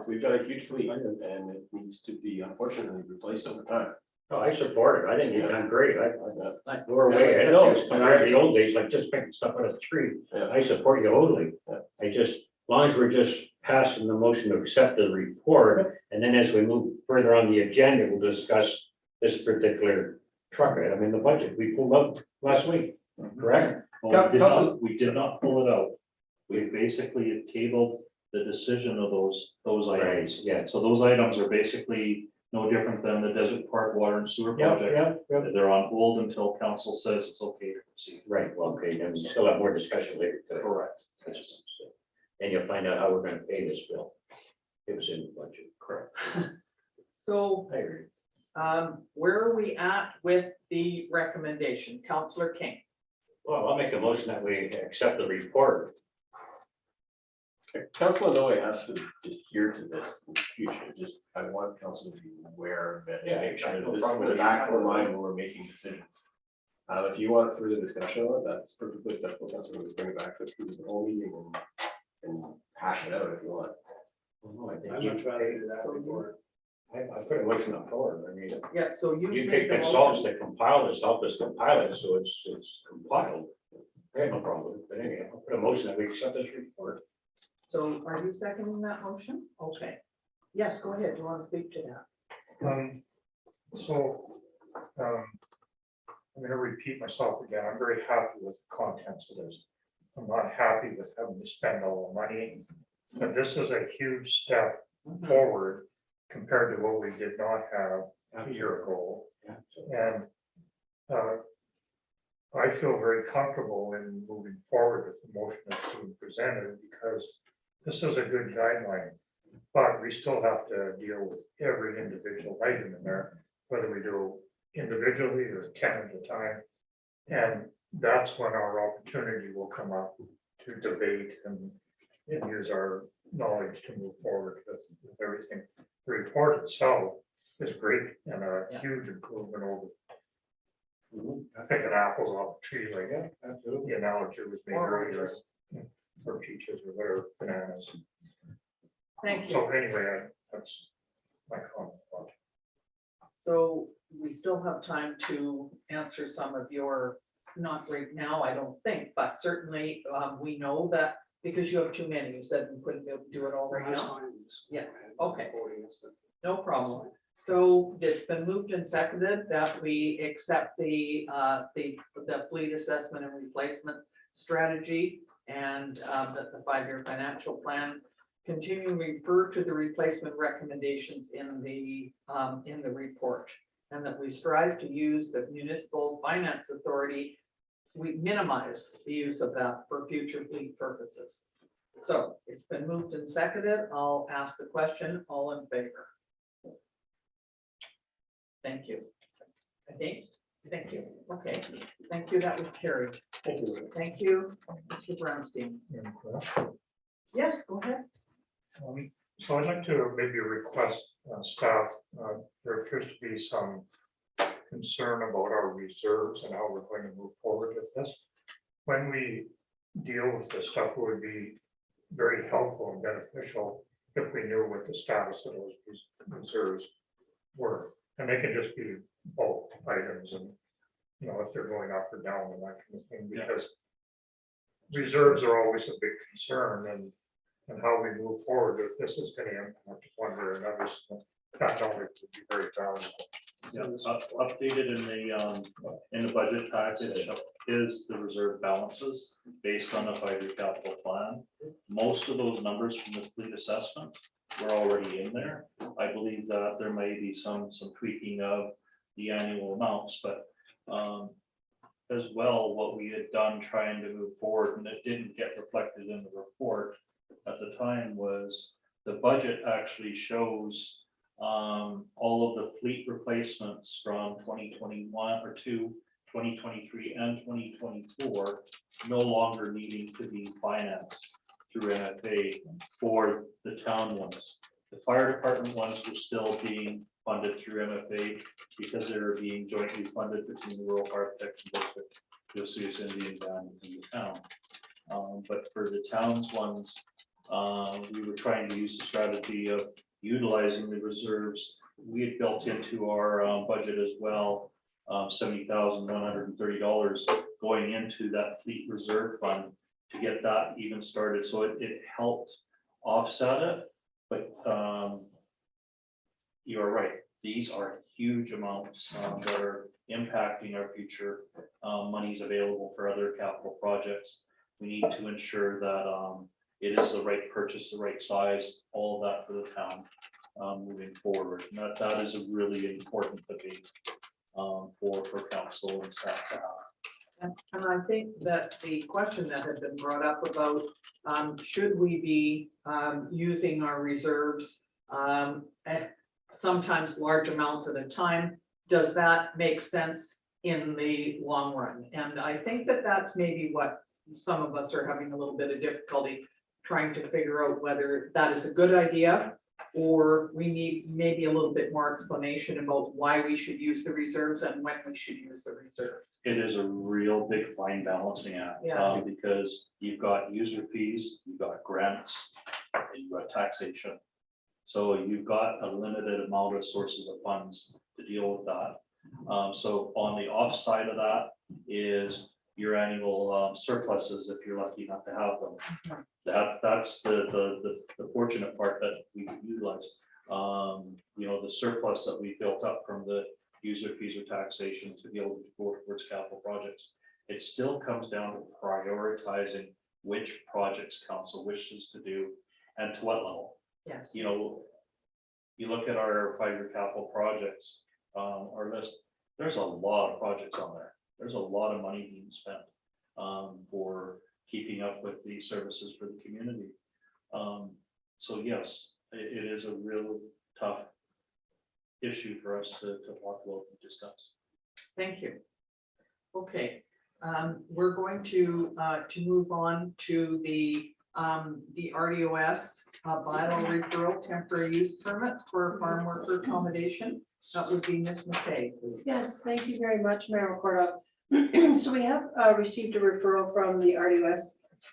We've got a huge fleet and it needs to be unfortunately replaced over time. Oh, I support it. I think you've done great. We're Yeah, way ahead no, of things. Compared to the old days, like just picking stuff out of the tree. Yeah. I support you totally. Yeah. As long as we're just passing the motion to accept the report, and then as we move further on the agenda, we'll discuss this particular truck item in the budget. We pulled up last week, correct? Well, we did not pull it out. We basically tabled the decision of those items. Yeah. So those items are basically no different than the Desert Park Water and Sewer Yeah, Project. yeah. They're on hold until council says it's okay to proceed. Right, well, okay, then we still have more discussion later today. Correct. And you'll find out how we're gonna pay this bill. It was in the budget. Correct. So I agree. where are we at with the recommendation? Councillor King. Well, I'll make a motion that we accept the report. Council Noe has to adhere to this in the future, just, I want council to be aware of it. Yeah, Make sure no that this is problem in with the it. back of our mind when we're making decisions. If you want further discussion on it, that's perfectly acceptable, council, we bring it back to the whole meeting and hash it out if you want. Well, I think I'm you- gonna try to do that before. I put a motion on forward. I mean, Yeah, so you you made pick the consultants motion. to compile this, help us compile it, so it's compiled. I have no problem, but anyway, I'll put a motion that we accept this report. So are you seconding that motion? Okay. Yes, go ahead. Do you want to speak to that? I'm gonna repeat myself again. I'm very happy with the contents of this. I'm not happy with having to spend all the money, but this is a huge step forward compared to what we did not have a year ago. And I feel very comfortable in moving forward with the motion that's being presented because this is a good guideline. But we still have to deal with every individual item in there, whether we do individually or 10 at a time. And that's when our opportunity will come up to debate and use our knowledge to move forward with everything. The report itself is great and a huge improvement over picking apples off the tree, like the analogy was made earlier, or peaches or whatever, bananas. Thank you. So anyway, that's my comment. So we still have time to answer some of your, not right now, I don't think, but certainly we know that because you have too many, you said we couldn't be able to do it all right That's now. fine. Yeah, okay. Voting is the- No problem. So it's been moved and seconded that we accept the fleet assessment and replacement strategy and that the 5-year financial plan continue to refer to the replacement recommendations in the report. And that we strive to use the municipal finance authority we minimize the use of that for future fleet purposes. So it's been moved and seconded. I'll ask the question, all in favor? Thank you. Against? Thank you. Okay, thank you. That was carried. Thank you. Thank you, Mr. Brownstein. Yes, go ahead. So I'd like to maybe request staff, there appears to be some concern about our reserves and how we're going to move forward with this. When we deal with this stuff, it would be very helpful and beneficial if we knew what the status of those reserves were. And they can just be bulk items and, you know, if they're going up or down and that kind of thing, Yeah. because reserves are always a big concern and how we move forward, if this is going to impact one way or another, so that knowledge would be very valuable. Yeah, updated in the budget package is the reserve balances based on the 5-year capital plan. Most of those numbers from the fleet assessment were already in there. I believe that there may be some tweaking of the annual amounts, but as well, what we had done trying to move forward, and it didn't get reflected in the report at the time, was the budget actually shows all of the fleet replacements from 2021 or to 2023 and 2024 no longer needing to be financed through NFA for the town ones. The fire department ones were still being funded through MFA because they were being jointly funded between the Rural Fire Protection District, the Osoyoos Indian Band, and the town. But for the towns ones, we were trying to use the strategy of utilizing the reserves. We had built into our budget as well, $70,130 going into that fleet reserve fund to get that even started. So it helped offset it, but you're right. These are huge amounts that are impacting our future monies available for other capital projects. We need to ensure that it is the right purchase, the right size, all of that for the town moving forward. And that is a really important debate for council and staff to have. And I think that the question that had been brought up about should we be using our reserves at sometimes large amounts at a time, does that make sense in the long run? And I think that that's maybe what some of us are having a little bit of difficulty trying to figure out whether that is a good idea, or we need maybe a little bit more explanation about why we should use the reserves and when we should use the reserves. It is a real big fine balancing act, Yeah. because you've got user fees, you've got grants, and you've got taxation. So you've got a limited amount of sources of funds to deal with that. So on the offside of that is your annual surpluses, if you're lucky enough to have them. That's the fortunate part that we can utilize. You know, the surplus that we built up from the user fees or taxation to be able to go towards capital projects. It still comes down to prioritizing which projects council wishes to do and to what level. Yes. You know, you look at our 5-year capital projects, our list, there's a lot of projects on there. There's a lot of money being spent for keeping up with the services for the community. So yes, it is a real tough issue for us to talk about and discuss. Thank you. Okay, we're going to move on to the RDOS bylaw referral, temporary use permits for farm worker accommodation. That would be Ms. McKay, please. Yes, thank you very much, Mayor Recordo. So we have received a referral from the RDOS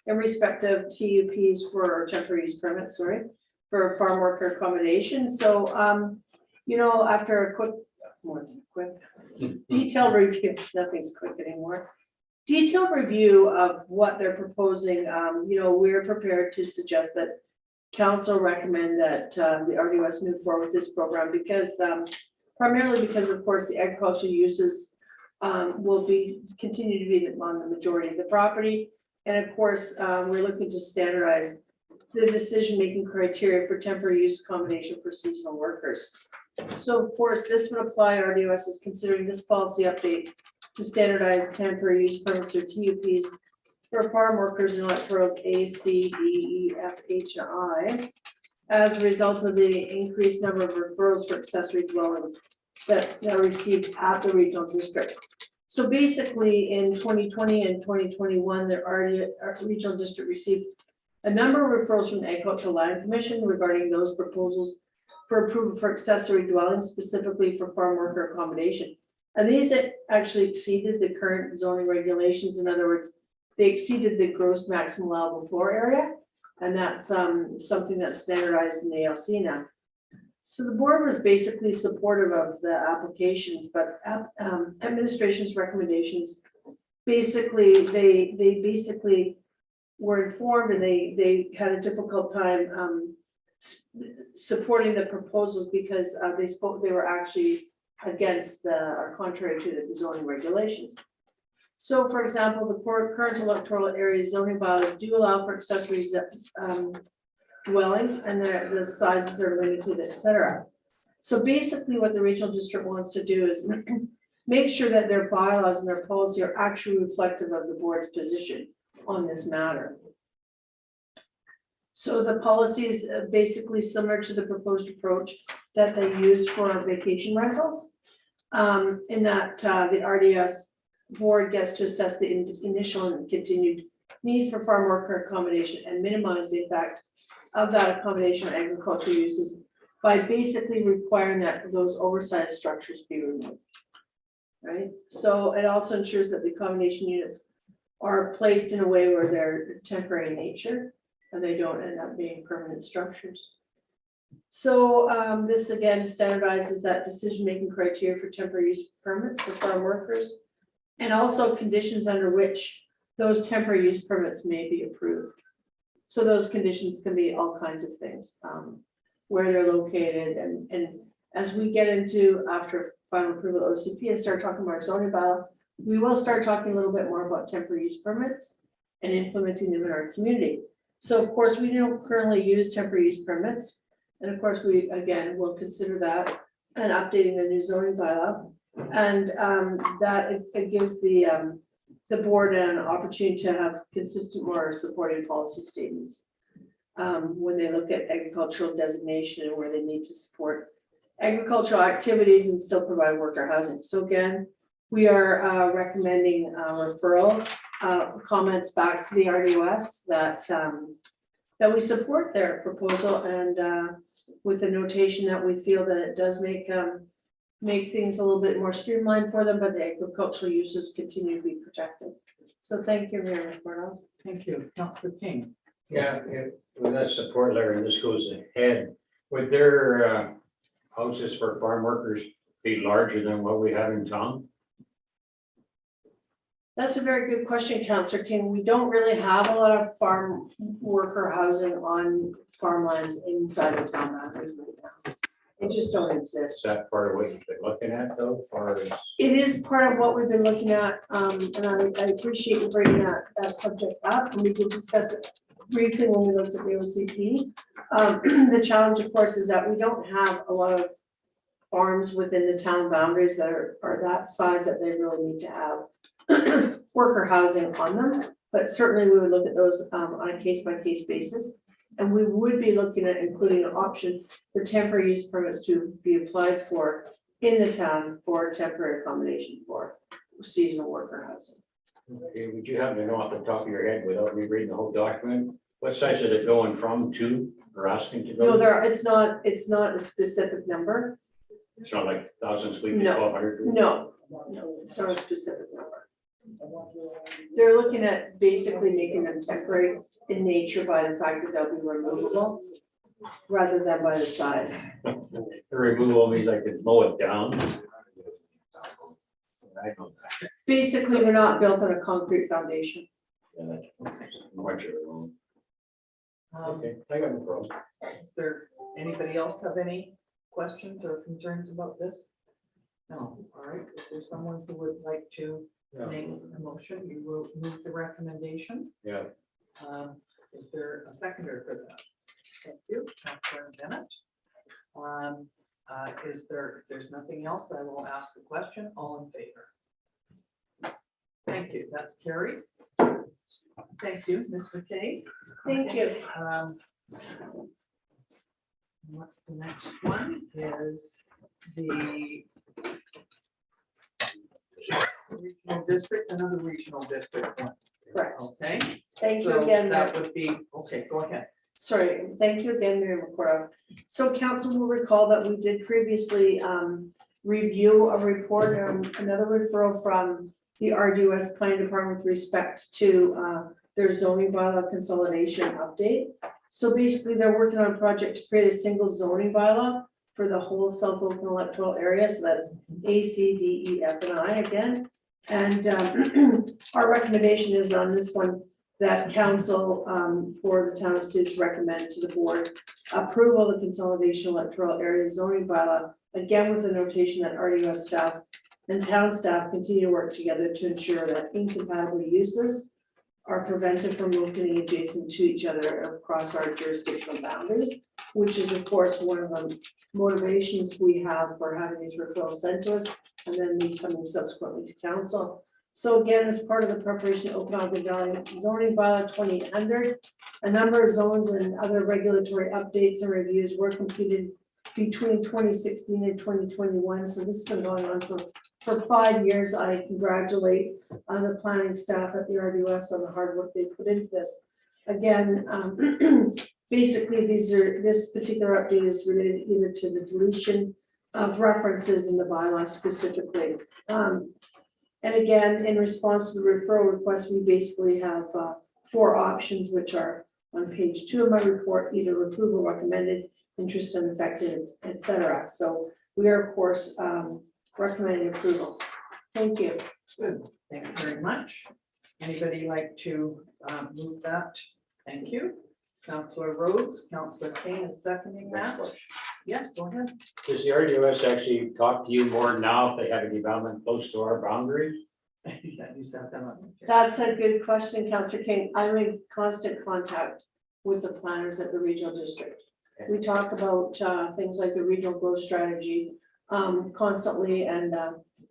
in respect of TUPs for temporary use permits, for farm worker accommodation. So, you know, after a detailed review, nothing's quick anymore. Detailed review of what they're proposing, you know, we're prepared to suggest that council recommend that the RDOS move forward with this program because primarily because, of course, the agricultural uses will continue to be on the majority of the property. And of course, we're looking to standardize the decision-making criteria for temporary use accommodation for seasonal workers. So of course, this would apply, RDOS is considering this policy update to standardize temporary use permits or TUPs for farm workers in electorals A, C, D, E, F, H, and I, as a result of the increased number of referrals for accessory dwellings that are received at the regional district. So basically, in 2020 and 2021, our regional district received a number of referrals from the Agricultural Land Commission regarding those proposals for approval for accessory dwellings, specifically for farm worker accommodation. And these actually exceeded the current zoning regulations. In other words, they exceeded the gross maximum allowable floor area. And that's something that's standardized in the ALC now. So the board was basically supportive of the applications, but administration's recommendations, basically, they basically were informed and they had a difficult time supporting the proposals because they were actually against or contrary to the zoning regulations. So for example, the current electoral area zoning bylaws do allow for accessories dwellings and the sizes are limited, etc. So basically what the regional district wants to do is make sure that their bylaws and their policy are actually reflective of the board's position on this matter. So the policy is basically similar to the proposed approach that they use for vacation rentals. In that the RDS board gets to assess the initial and continued need for farm worker accommodation and minimize the effect of that accommodation on agricultural uses by basically requiring that those oversized structures be removed. Right, so it also ensures that the accommodation units are placed in a way where they're temporary in nature and they don't end up being permanent structures. So this again standardizes that decision-making criteria for temporary use permits for farm workers and also conditions under which those temporary use permits may be approved. So those conditions can be all kinds of things, where they're located, and as we get into after final approval of OCP and start talking about zoning bylaw, we will start talking a little bit more about temporary use permits and implementing them in our community. So of course, we don't currently use temporary use permits, and of course, we again will consider that and updating the new zoning bylaw, and that it gives the board an opportunity to have consistent or supporting policy statements when they look at agricultural designation and where they need to support agricultural activities and still provide worker housing. So again, we are recommending referral comments back to the RDOS that that we support their proposal, and with a notation that we feel that it does make things a little bit more streamlined for them, but the agricultural uses continue to be protected. So thank you, Mayor McMurdo. Thank you, Councillor King. Yeah, with that support letter, and this goes ahead, would their houses for farm workers be larger than what we have in town? That's a very good question, Councillor King. We don't really have a lot of farm worker housing on farmlands inside of town boundaries right now. They just don't Is exist. that part of what you've been looking at though, far as? It is part of what we've been looking at, and I appreciate you bringing that subject up, and we did discuss it briefly when we looked at the OCP. The challenge, of course, is that we don't have a lot of farms within the town boundaries that are that size that they really need to have worker housing on them. But certainly we would look at those on a case-by-case basis. And we would be looking at including an option for temporary use permits to be applied for in the town for temporary accommodation for seasonal worker housing. Okay, would you happen to know off the top of your head without me reading the whole document, what size is it going from to or asking to go? No, it's not a specific number. It's not like 1,000 square feet, No. 1,200 feet? No, it's not a specific number. They're looking at basically making them temporary in nature by the fact that they'll be removable rather than by the size. The removal means I could mow it down. I know that. Basically, they're not built on a concrete foundation. Yeah, that's much of it wrong. Um, Okay, I got no problem. Is there, anybody else have any questions or concerns about this? No, all right, if there's someone who would like to make a motion, you will move the recommendation. Yeah. Is there a seconder for that? Thank you, Councillor Bennett. If there's nothing else, I will ask the question, all in favor? Thank you, that's carried. Thank you, Ms. McKay. Thank you. What's the next one is the regional district, another regional district one, Correct. okay? Thank you So again. that would be, okay, go ahead. Sorry, thank you again, Mayor McCora. So council will recall that we did previously review a report and another referral from the RDUS Planning Department with respect to their zoning bylaw consolidation update. So basically, they're working on a project to create a single zoning bylaw for the whole South Oakland electoral area. So that's A, C, D, E, F, and I again. And our recommendation is on this one that council for the town of Suits recommend to the board approval of the consolidation electoral area zoning bylaw, again with the notation that RDUS staff and town staff continue to work together to ensure that incompatible uses are prevented from locating adjacent to each other across our jurisdictional boundaries, which is of course one of the motivations we have for having these referrals sent to us and then me coming subsequently to council. So again, as part of the preparation of Okanagan Valley zoning bylaw 2800, a number of zones and other regulatory updates and reviews were completed between 2016 and 2021. So this has been going on for 5 years. I congratulate the planning staff at the RDUS on the hard work they put into this. Again, basically this particular update is related either to the deletion of references in the bylaw specifically. And again, in response to the referral request, we basically have 4 options, which are on page 2 of my report, either approval recommended, interest unaffected, etc. So we are of course recommending approval. Thank you. Good, thank you very much. Anybody like to move that? Thank you. Councillor Rhodes, Councillor Kane is seconding that. Yes, go ahead. Does the RDOS actually talk to you more now if they have a development close to our boundaries? Yeah, you said that on. That's a good question, Councillor King. I'm in constant contact with the planners at the regional district. We talk about things like the regional growth strategy constantly, and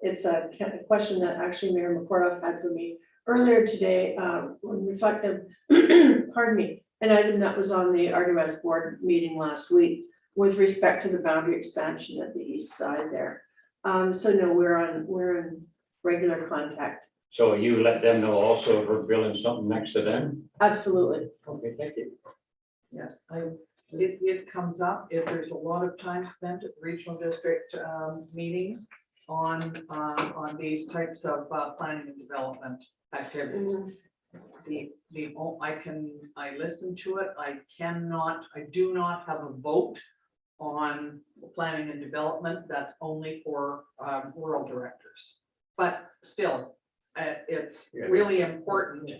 it's a question that actually Mayor McCorduff had for me earlier today when reflective, pardon me, an item that was on the RDOS board meeting last week with respect to the boundary expansion at the east side there. So no, we're in regular contact. So you let them know also if we're building something next to them? Absolutely. Okay, thank you. Yes, it comes up, if there's a lot of time spent at regional district meetings on these types of planning and development activities. I listen to it, I do not have a vote on planning and development, that's only for rural directors. But still, it's really important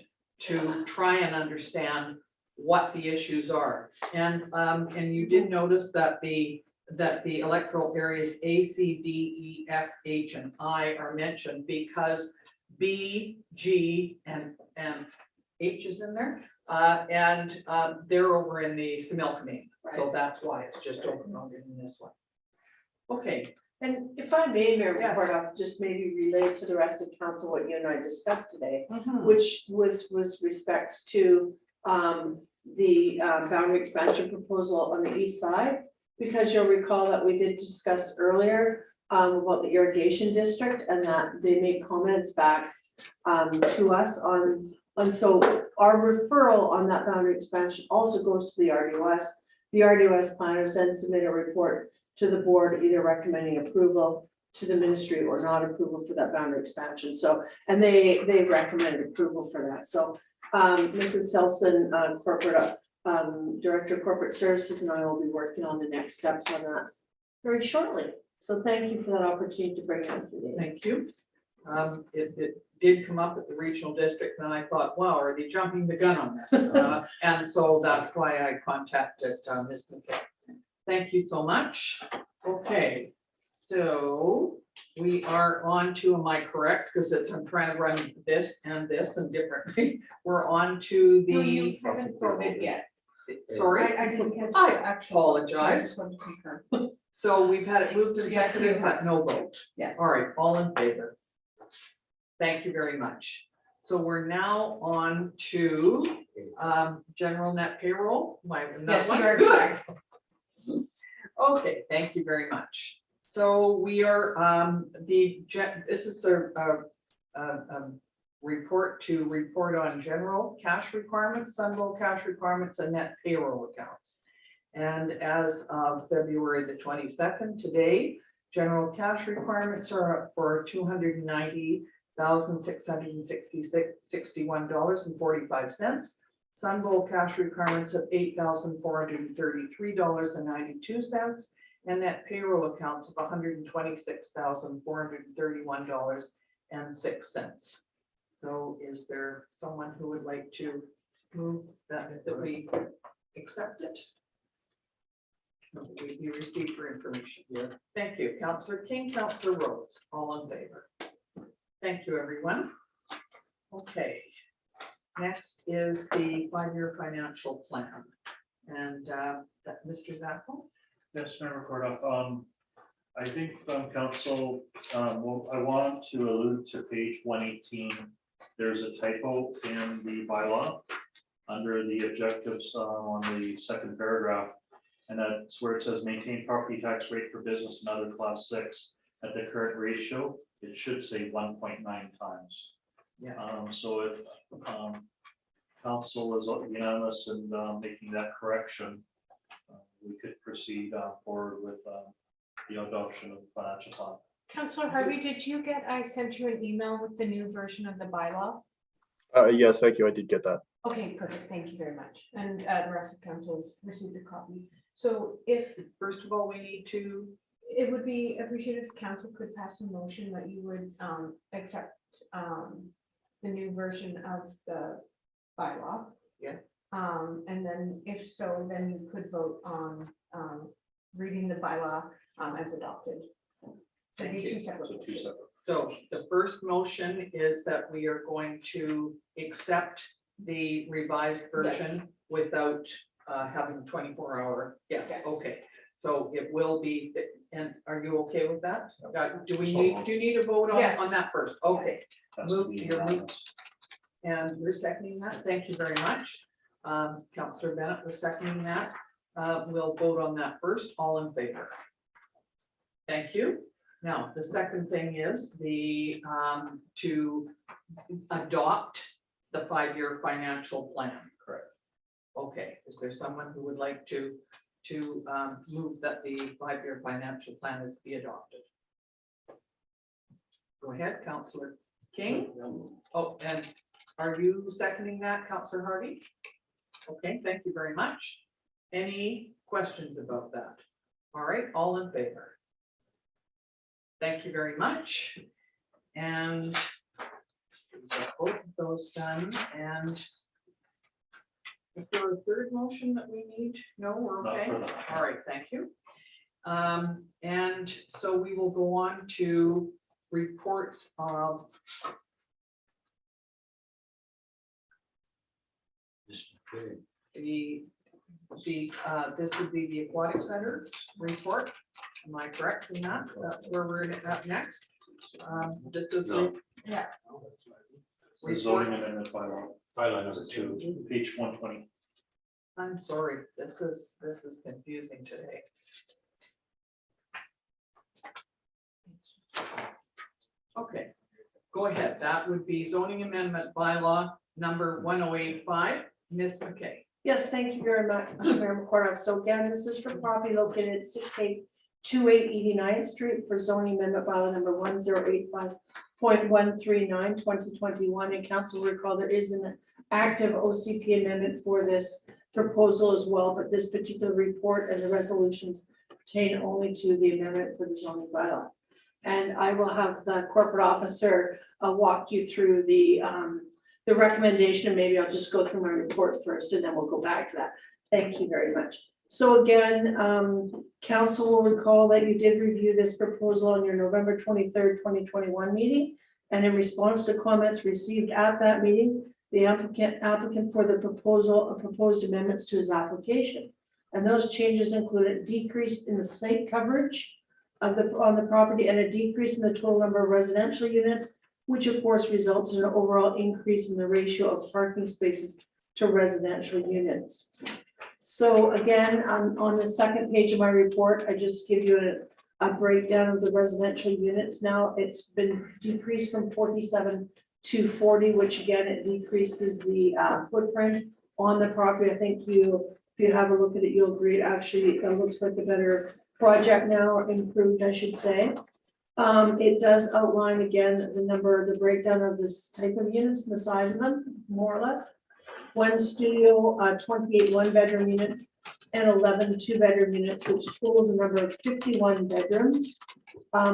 to try and understand what the issues are. And you did notice that the electoral areas A, C, D, E, F, H, and I are mentioned because B, G, and H is in there. And they're over in the Similkameen. So that's why it's just Okanagan in this one. Okay. And if I may, Mayor Yes. McCorduff, just maybe relay to the rest of council what you and I discussed today, Mhm. which was respect to the boundary expansion proposal on the east side, because you'll recall that we did discuss earlier about the irrigation district and that they made comments back to us on so our referral on that boundary expansion also goes to the RDOS. The RDOS planners then submit a report to the board, either recommending approval to the ministry or not approval for that boundary expansion. So, and they recommended approval for that. So Mrs. Hilson, corporate director of corporate services, and I will be working on the next steps on that very shortly. So thank you for that opportunity to bring it up today. Thank you. It did come up at the regional district and I thought, wow, are they jumping the gun on this? And so that's why I contacted Ms. McKay. Thank you so much. Okay, so we are on to, am I correct? Because I'm trying to run this and differently. We're on to No, the, you haven't voted yet. sorry, I didn't catch. I the actual vote, so I apologize. just wanted to confirm. So we've had it moved and Yes, you seconded, have. but no vote. Yes. All right, all in favor? Thank you very much. So we're now on to general net payroll. Yes, you are Good. correct. Okay, thank you very much. So we are, this is a report on general cash requirements, Sunroll cash requirements, and net payroll accounts. And as of February the 22nd, today, general cash requirements are up for $290,661.45. Sunroll cash requirements of $8,433.92, and net payroll accounts of $126,431.06. So is there someone who would like to move that we accept it? We received for information. Yeah. Thank you, Councillor King, Councillor Rhodes, all in favor. Thank you, everyone. Okay. Next is the 5-year financial plan. And Mr. Zappo? Yes, Member Cordoff, I think council, well, I want to allude to page 118. There's a typo in the bylaw under the objectives on the second paragraph. And that's where it says maintain property tax rate for business and other class 6 at the current ratio. It should say 1.9 times. Yes. So if council is unanimous in making that correction, we could proceed forward with the adoption of the financial plan. Councillor Harvey, did you get, I sent you an email with the new version of the bylaw? Yes, thank you. I did get that. Okay, perfect. Thank you very much. And the rest of council has received a copy. So if, First of all, we need to, it would be appreciated if council could pass a motion that you would accept the new version of the bylaw. yes, And then if so, then you could vote on reading the bylaw as adopted. So Thank be you. two separate. So two motions. separate. so the first motion is that we are going to accept the revised version without having 24-hour. Yes, Yes. okay. So it will be, and are you okay with that? Do So you need a vote Yes. on that first? Okay, Has to Move be your unanimous. and you're seconding that. Thank you very much. Councillor Bennett was seconding that. We'll vote on that first. All in favor? Thank you. Now, the second thing is the to adopt the 5-year financial plan. Correct. Okay, is there someone who would like to move that the 5-year financial plan is be adopted? Go ahead, Councillor King. Oh, and are you seconding that, Councillor Harvey? Okay, thank you very much. Any questions about that? All right, all in favor? Thank you very much. And we've got both of those done. And is there a third motion that we need? No, we're Not okay. for that. All right, thank you. And so we will go on to reports of the this would be the Aquatic Center report. Am I correct in that? That's where we're at next. This is No. Yeah. The zoning reports. amendment bylaw, Bylaw number 2. page 120. I'm sorry, this is confusing today. Okay, go ahead. That would be zoning amendment bylaw number 1085. Ms. McKay. Yes, thank you very much, Mayor McCordoff. So again, this is for property located at 6828 89th Street for zoning amendment bylaw number 1085.139 2021. And council will recall there is an active OCP amendment for this proposal as well, but this particular report and the resolutions pertain only to the amendment for the zoning bylaw. And I will have the corporate officer walk you through the recommendation, and maybe I'll just go through my report first and then we'll go back to that. Thank you very much. So again, council will recall that you did review this proposal on your November 23rd, 2021 meeting. And in response to comments received at that meeting, the applicant for the proposed amendments to his application. And those changes include a decrease in the site coverage of on the property and a decrease in the total number of residential units which of course results in an overall increase in the ratio of parking spaces to residential units. So again, on the second page of my report, I just give you a breakdown of the residential units. Now it's been decreased from 47 to 40, which again, it decreases the footprint on the property. I think if you have a look at it, you'll agree. Actually, it looks like a better project now, improved, I should say. It does outline again the breakdown of this type of units and the size of them, more or less. 1 studio, 28 one-bedroom units, and 11 two-bedroom units, which totals a number of 51 bedrooms,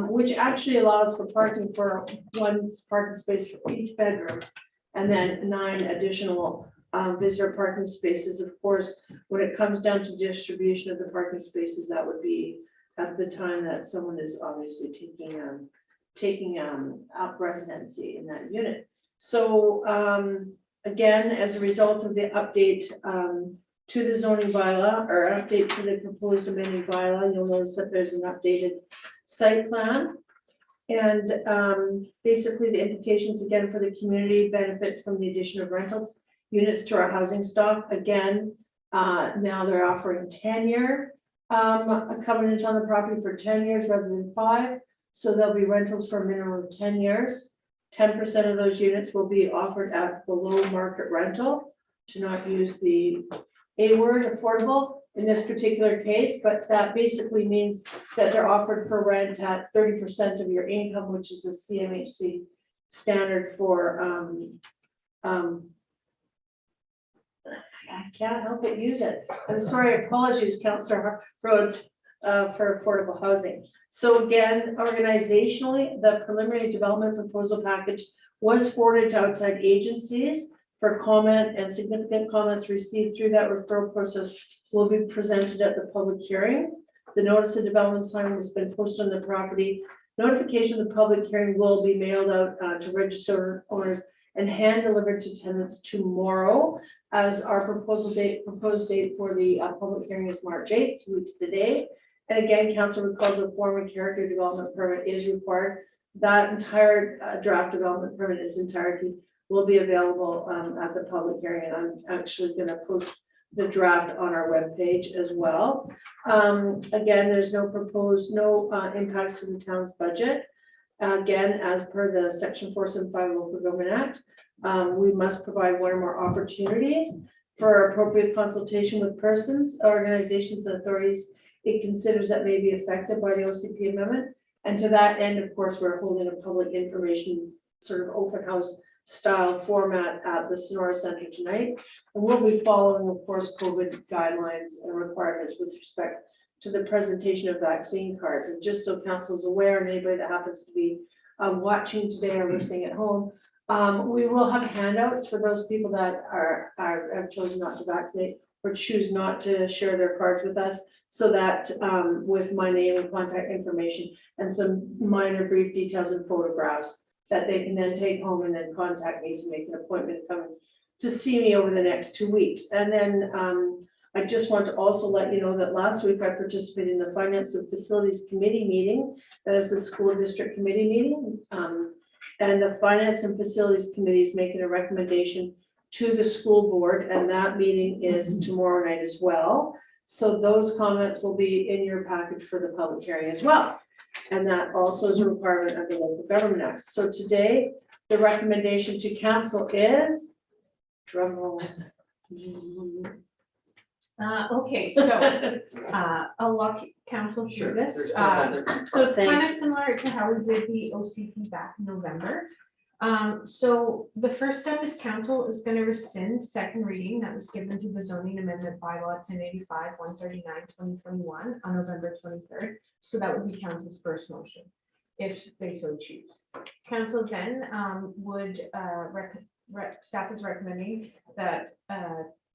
which actually allows for parking for 1 parking space for each bedroom, and then 9 additional visitor parking spaces. Of course, when it comes down to distribution of the parking spaces, that would be at the time that someone is obviously taking up residency in that unit. So again, as a result of the update to the zoning bylaw, or update to the proposed amending bylaw, you'll notice that there's an updated site plan. And basically the implications again for the community benefits from the addition of rentals units to our housing stock. Again, now they're offering 10-year a covenant on the property for 10 years rather than 5. So there'll be rentals for a minimum of 10 years. 10% of those units will be offered at below market rental, to not use the A word, affordable, in this particular case, but that basically means that they're offered for rent at 30% of your income, which is the CMHC standard for I can't help but use it. I'm sorry, apologies, Councillor Rhodes, for affordable housing. So again, organizationally, the preliminary development proposal package was forwarded to outside agencies for comment, and significant comments received through that referral process will be presented at the public hearing. The notice of development sign has been posted on the property. Notification of the public hearing will be mailed out to registered owners and hand delivered to tenants tomorrow, as our proposed date for the public hearing is March 8th, 2 weeks today. And again, council recalls a form of character development permit is required. That entire draft development permit is entirety will be available at the public hearing, and I'm actually going to post the draft on our webpage as well. Again, there's no impacts to the town's budget. Again, as per the Section 475 Local Government Act, we must provide 1 or more opportunities for appropriate consultation with persons, organizations, and authorities it considers that may be affected by the OCP amendment. And to that end, of course, we're holding a public information sort of open house style format at the Sonora Center tonight. And we'll be following, of course, COVID guidelines and requirements with respect to the presentation of vaccine cards. And just so council is aware, and anybody that happens to be watching today or listening at home, we will have handouts for those people that have chosen not to vaccinate or choose not to share their cards with us, so that with my name and contact information and some minor brief details and photographs that they can then take home and then contact me to make an appointment to come to see me over the next 2 weeks. And then I just want to also let you know that last week I participated in the Finance and Facilities Committee meeting. That is the school district committee meeting. And the Finance and Facilities Committee is making a recommendation to the school board, and that meeting is tomorrow night as well. So those comments will be in your package for the public hearing as well. And that also is a requirement of the Local Government Act. So today, the recommendation to council is, drum roll. Okay, so I'll walk council through this. So it's kind of similar to how we did the OCP back in November. So the first step is council is going to rescind second reading that was given to the zoning amendment bylaw 1085-139-2021 on November 23rd. So that would be council's first motion, if they so choose. Council then would staff is recommending that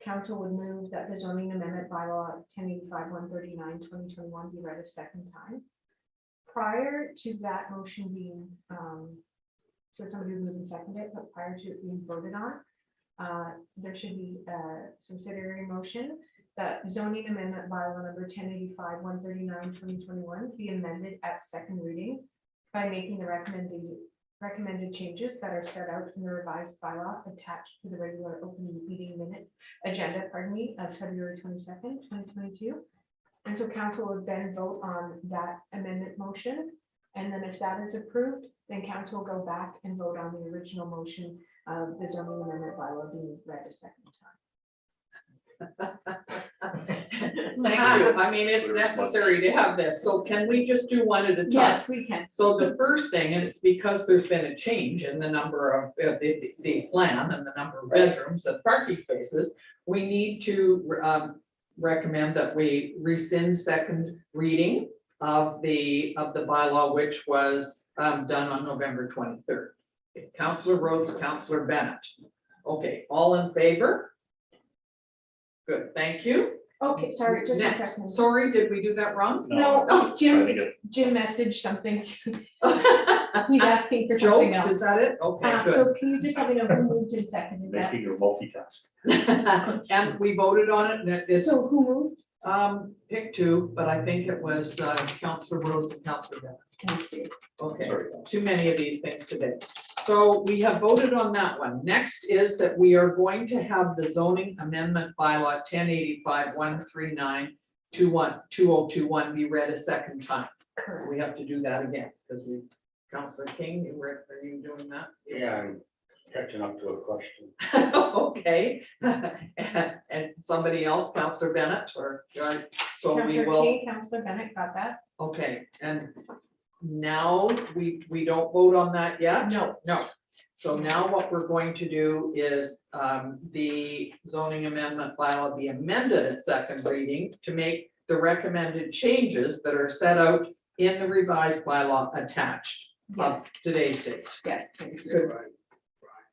council would move that the zoning amendment bylaw 1085-139-2021 be read a second time. Prior to that motion being so somebody would move and second it, but prior to it being voted on, there should be a subsidiary motion that zoning amendment bylaw number 1085-139-2021 be amended at second reading by making the recommended changes that are set out in the revised bylaw attached to the regular open meeting minute agenda, of February 22nd, 2022. And so council will then vote on that amendment motion. And then if that is approved, then council will go back and vote on the original motion of the zoning amendment bylaw being read a second time. Thank you. I mean, it's necessary to have this. So can we just do one at a time? Yes, we can. So the first thing, and it's because there's been a change in the number of, the plan and the number of bedrooms and parking spaces, we need to recommend that we rescind second reading of the bylaw, which was done on November 23rd. Councillor Rhodes, Councillor Bennett. Okay, all in favor? Good, thank you. Okay, sorry, just one Next, second. sorry, did we do that wrong? No, trying to Jim, get- Jim messaged something. He's asking for something Jokes, is else. that it? Okay, good. So can you just let me know who moved and seconded that? Making your multitask. And we voted on it, and it is, So who moved? pick two, but I think it was Councillor Rhodes and Councillor Bennett. Thank you. Okay, Sorry. too many of these things today. So we have voted on that one. Next is that we are going to have the zoning amendment bylaw 1085-139-2021 be read a second time. Correct. We have to do that again, because we, Councillor King, are you doing that? Yeah, I'm catching up to a question. Okay, and somebody else, Councillor Bennett, or, so we Councillor will, King, Councillor Bennett got that? okay, and now we don't vote on that yet? No. No, so now what we're going to do is, the zoning amendment bylaw be amended at second reading to make the recommended changes that are set out in the revised bylaw attached of Yes, today's date. yes. Thank you. Good.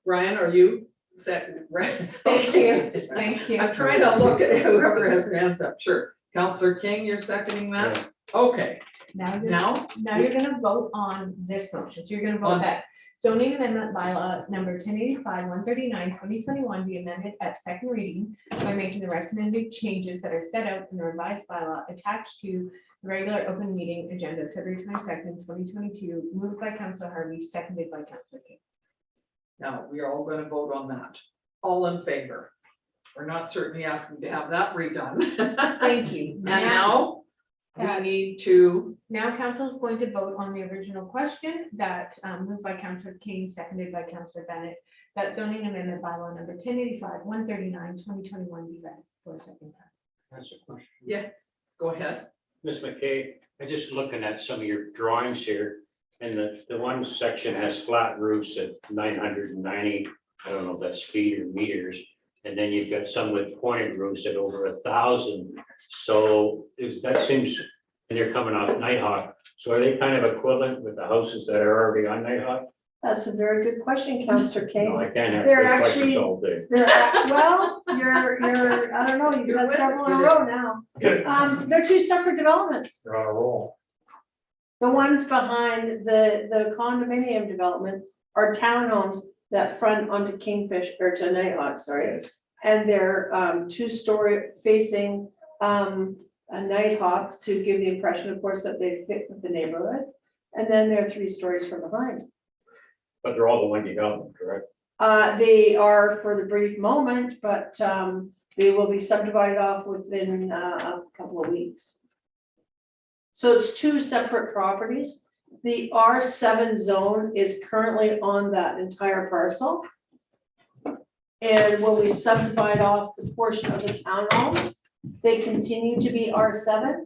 Ryan, are you set? Right. Thank you, thank you. I'm trying to look at whoever has their hands up. Sure. Councillor King, you're seconding that? Yeah. Okay, Now you're now, you're gonna vote on this motion, so you're gonna On- vote that zoning amendment bylaw number 1085-139-2021 be amended at second reading by making the recommended changes that are set out in the revised bylaw attached to the regular open meeting agenda of February 22nd, 2022, moved by Councillor Harvey, seconded by Councillor King. now we are all gonna vote on that. All in favor? We're not certainly asking to have that redone. Thank you. And now, we need to, Now council is going to vote on the original question that moved by Councillor King, seconded by Councillor Bennett, that zoning amendment bylaw number 1085-139-2021 be read for a second time. That's a question. yeah, go ahead. Ms. McKay, I'm just looking at some of your drawings here, and the one section has flat roofs at 990, I don't know if that's feet or meters, and then you've got some with pointed roofs at over 1,000. So that seems, and they're coming off Nighthawk, so are they kind of equivalent with the houses that are already on Nighthawk? That's a very good question, Councillor King. No, I can't have They're good questions actually- all day. Well, you're, I don't know, you've You're got with several it in a today. row now. They're two separate developments. They're on a roll. The ones behind the condominium development are townhomes that front onto Kingfish, or to Nighthawk, sorry. And they're two-story facing a Nighthawk to give the impression, of course, that they fit with the neighborhood. And then they're 3 stories from behind. But they're all the one development, correct? They are for the brief moment, but they will be subdivided off within a couple of weeks. So it's 2 separate properties. The R7 zone is currently on that entire parcel. And when we subdivide off the portion of the townhomes, they continue to be R7.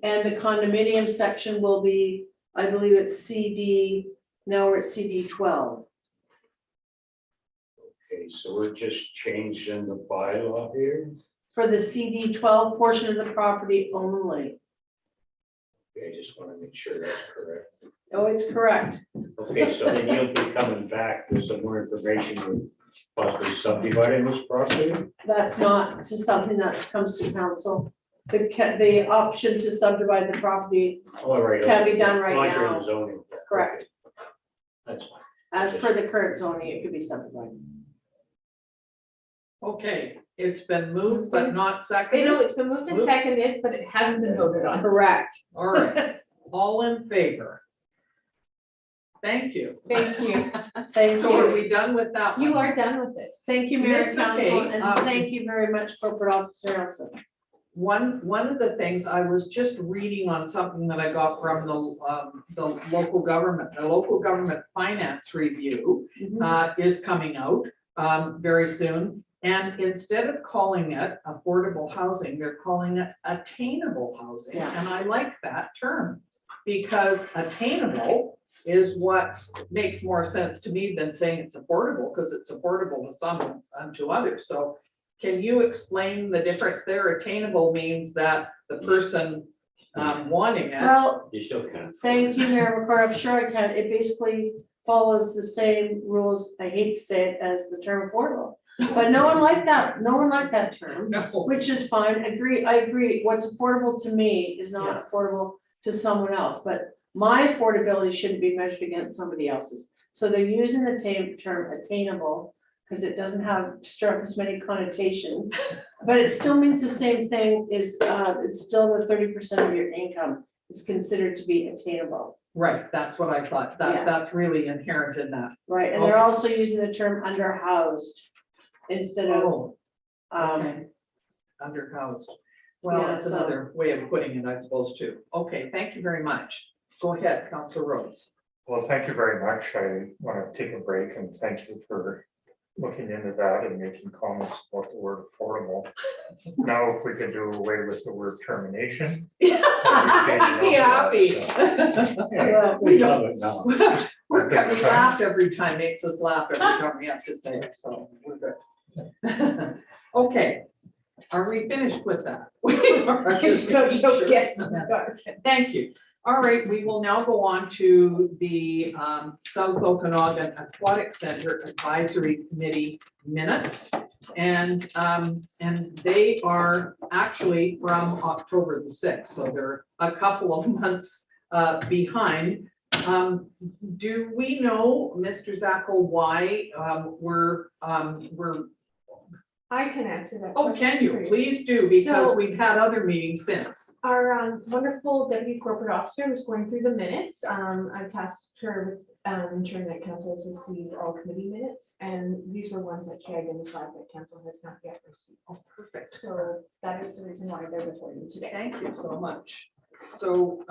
And the condominium section will be, I believe it's CD, now we're at CD 12. Okay, so we're just changing the bylaw here. For the CD 12 portion of the property only. Okay, I just want to make sure that's correct. Oh, it's correct. Okay, so then you'll be coming back with some more information with possibly subdividing this property? That's not just something that comes to council. The option to subdivide the property, All right. Can be done right Launcher now. and zoning. Correct. Okay. That's fine. as per the current zoning, it could be subdivided. Okay, it's been moved but not You seconded. know, it's been moved and seconded, but it hasn't been voted on. Correct. All right, all in favor? Thank you. Thank you. Thank So are you. we done with that one? You are done with it. Thank you, Mayor Ms. and Council, McKay, and thank you very much, Corporate Officer Elson. One of the things I was just reading on something that I got from the local government finance review is coming out very soon. And instead of calling it affordable housing, they're calling it attainable housing. Yeah. And I like that term because attainable is what makes more sense to me than saying it's affordable, because it's affordable to some and to others. So can you explain the difference there? Attainable means that the person wanting it. Well, You still can. thank you, Mayor McCord. I'm sure I can. It basically follows the same rules, I hate to say it, as the term affordable. But no one liked that. No one liked that term, No, which is fine. I agree. What's affordable to me is not Yes. affordable to someone else, but my affordability shouldn't be measured against somebody else's. So they're using the term attainable because it doesn't have as many connotations, but it still means the same thing. Is it's still the 30% of your income is considered to be attainable, right, that's what I thought. Yeah. That's really inherent in that. right? And they're Okay. also using the term underhoused instead of Oh, um, okay. Underhoused. Well, Yeah, that's so- another way of putting it, I suppose, too. Okay, thank you very much. Go ahead, Councilor Rhodes. Well, thank you very much. I want to take a break and thank you for looking into that and making comments about the word affordable. Now, if we could do away with the word termination. Be happy. Yeah, We don't, it now. we laugh every time, makes us laugh every time we have to say it, so we're good. Okay, are we finished with that? We are just So making joke, sure. yes. Thank you. All right, we will now go on to the South Okanagan Aquatic Center Advisory Committee minutes. And they are actually from October the 6th, so they're a couple of months behind. Do we know, Mr. Zackel, why we're I can answer that. oh, question can you? for Please do, because So- we've had other meetings since. Our wonderful deputy corporate officer was going through the minutes. I tasked her with ensuring that council has received all committee minutes, and these were ones that she identified that council has not yet received. Oh, perfect. So that is the reason why they're before you today. Thank you so much. So,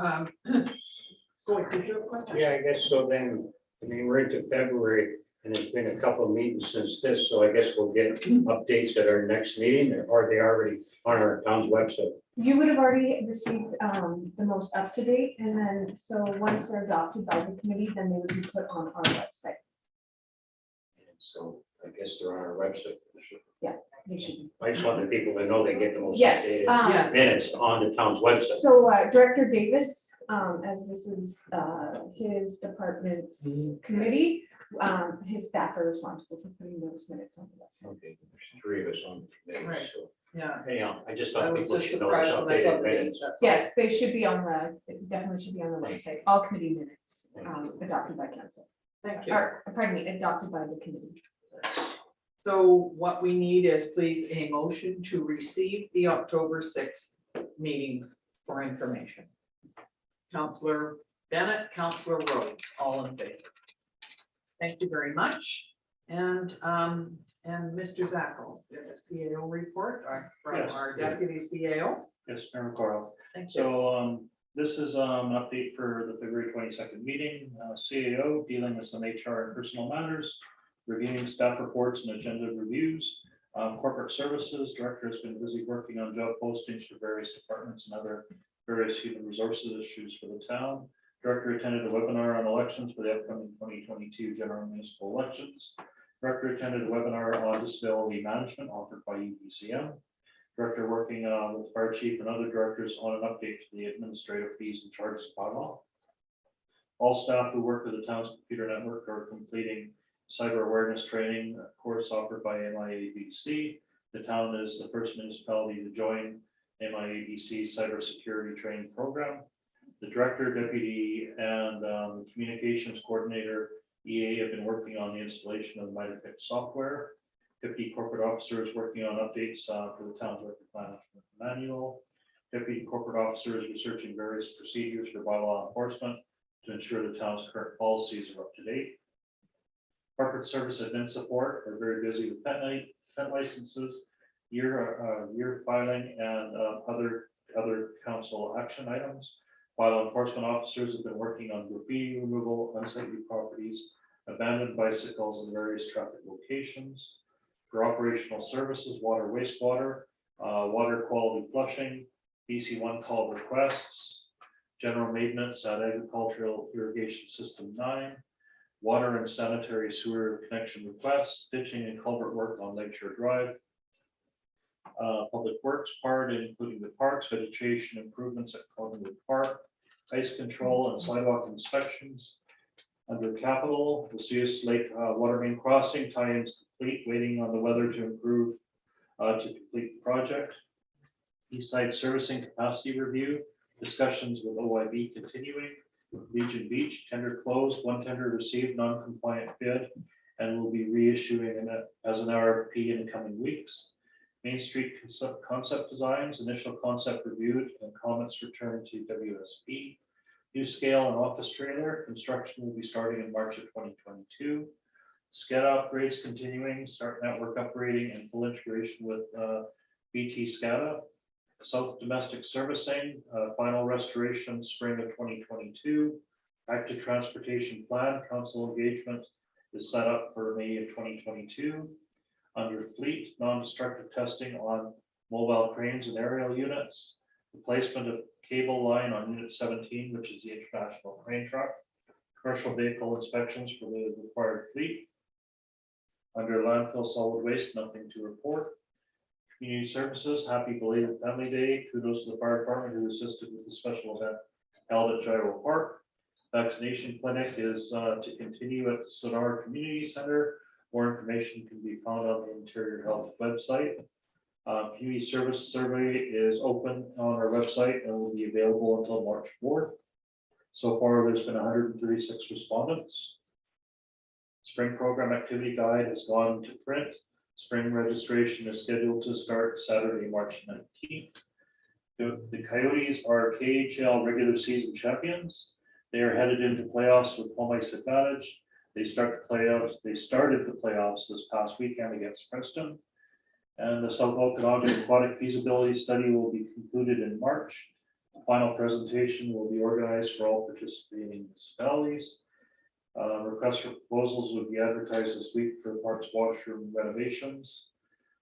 so did you have a question? Yeah, I guess so then, I mean, we're into February and it's been a couple of meetings since this, so I guess we'll get updates at our next meeting, or are they already on our town's website? You would have already received the most up to date, and then, so once they're adopted by the committee, then they would be put on our website. And so I guess they're on our website. They should be. I just want the people to know they get the most Yes. updated Yes. minutes on the town's website. So Director Davis, as this is his department's committee, his staff are responsible for putting those minutes on the website. Okay, there's three of us on the committee, Right. so Yeah. anyhow, I just I thought was people just should know it's surprised when I saw updated the minutes. minutes. that's all. Yes, they should be on it definitely should be on the website, all committee minutes adopted by council, Thank you. or pardon me, adopted by the committee. So what we need is please a motion to receive the October 6th meetings for information. Counselor Bennett, Counselor Rhodes, all in favor. Thank you very much. And Mr. Zackel, you have a CAO report from Yes. our deputy CAO. Yes, Mayor Coral. Thank you. So this is an update for the February 22nd meeting. CAO dealing with some HR and personal matters, reviewing staff reports and agenda reviews. Corporate services director has been busy working on job postings for various departments and other various human resources issues for the town. Director attended a webinar on elections for the upcoming 2022 general municipal elections. Director attended a webinar on disability management offered by UBCM. Director working with fire chief and other directors on an update to the administrative fees and charges bylaw. All staff who work with the town's computer network are completing cyber awareness training course offered by MIABC. The town is the first municipality to join MIABC's cybersecurity training program. The director, deputy, and the communications coordinator, EA, have been working on the installation of MITRE software. Deputy corporate officer is working on updates for the town's record management manual. Deputy corporate officer is researching various procedures for bylaw enforcement to ensure the town's current policies are up to date. Corporate service admin support are very busy with pet licenses, year filing and other council action items. While enforcement officers have been working on graffiti removal, unsightly properties, abandoned bicycles in various traffic locations. For operational services, water, wastewater, water quality flushing, BC1 call requests, general maintenance at agricultural irrigation system 9, water and sanitary sewer connection requests, ditching and culvert work on Lakeshore Drive. Public works part, including the parks, vegetation improvements at Cottonwood Park, ice control and sidewalk inspections. Under capital, the Osoyoos Lake water main crossing tie-ins complete, waiting on the weather to improve to complete the project. East side servicing capacity review, discussions with OIB continuing. Legion Beach tender closed, one tender received non-compliant bid and will be reissuing as an RFP in the coming weeks. Main Street concept designs, initial concept reviewed and comments returned to WSP. New scale and office trailer, construction will be starting in March of 2022. SCADA upgrades continuing, start network upgrading and full integration with BT SCADA. South domestic servicing, final restoration spring of 2022. Active transportation plan, council engagement is set up for May of 2022. Under fleet, non-destructive testing on mobile cranes and aerial units. Replacement of cable line on unit 17, which is the international crane truck. Commercial vehicle inspections for the required fleet. Under landfill solid waste, nothing to report. Community services, happy belated family day. Kudos to the fire department who assisted with the special event held at Gyro Park. Vaccination clinic is to continue at the Sonar Community Center. More information can be found on the Interior Health website. Community service survey is open on our website and will be available until March 4th. So far, there's been 136 respondents. Spring program activity guide has gone to print. Spring registration is scheduled to start Saturday, March 19th. The Coyotes are KHL regular season champions. They are headed into playoffs with home ice advantage. They started the playoffs this past weekend against Princeton. And the South Okanagan Aquatic feasibility study will be concluded in March. The final presentation will be organized for all participating municipalities. Requests for proposals will be advertised this week for parks washroom renovations.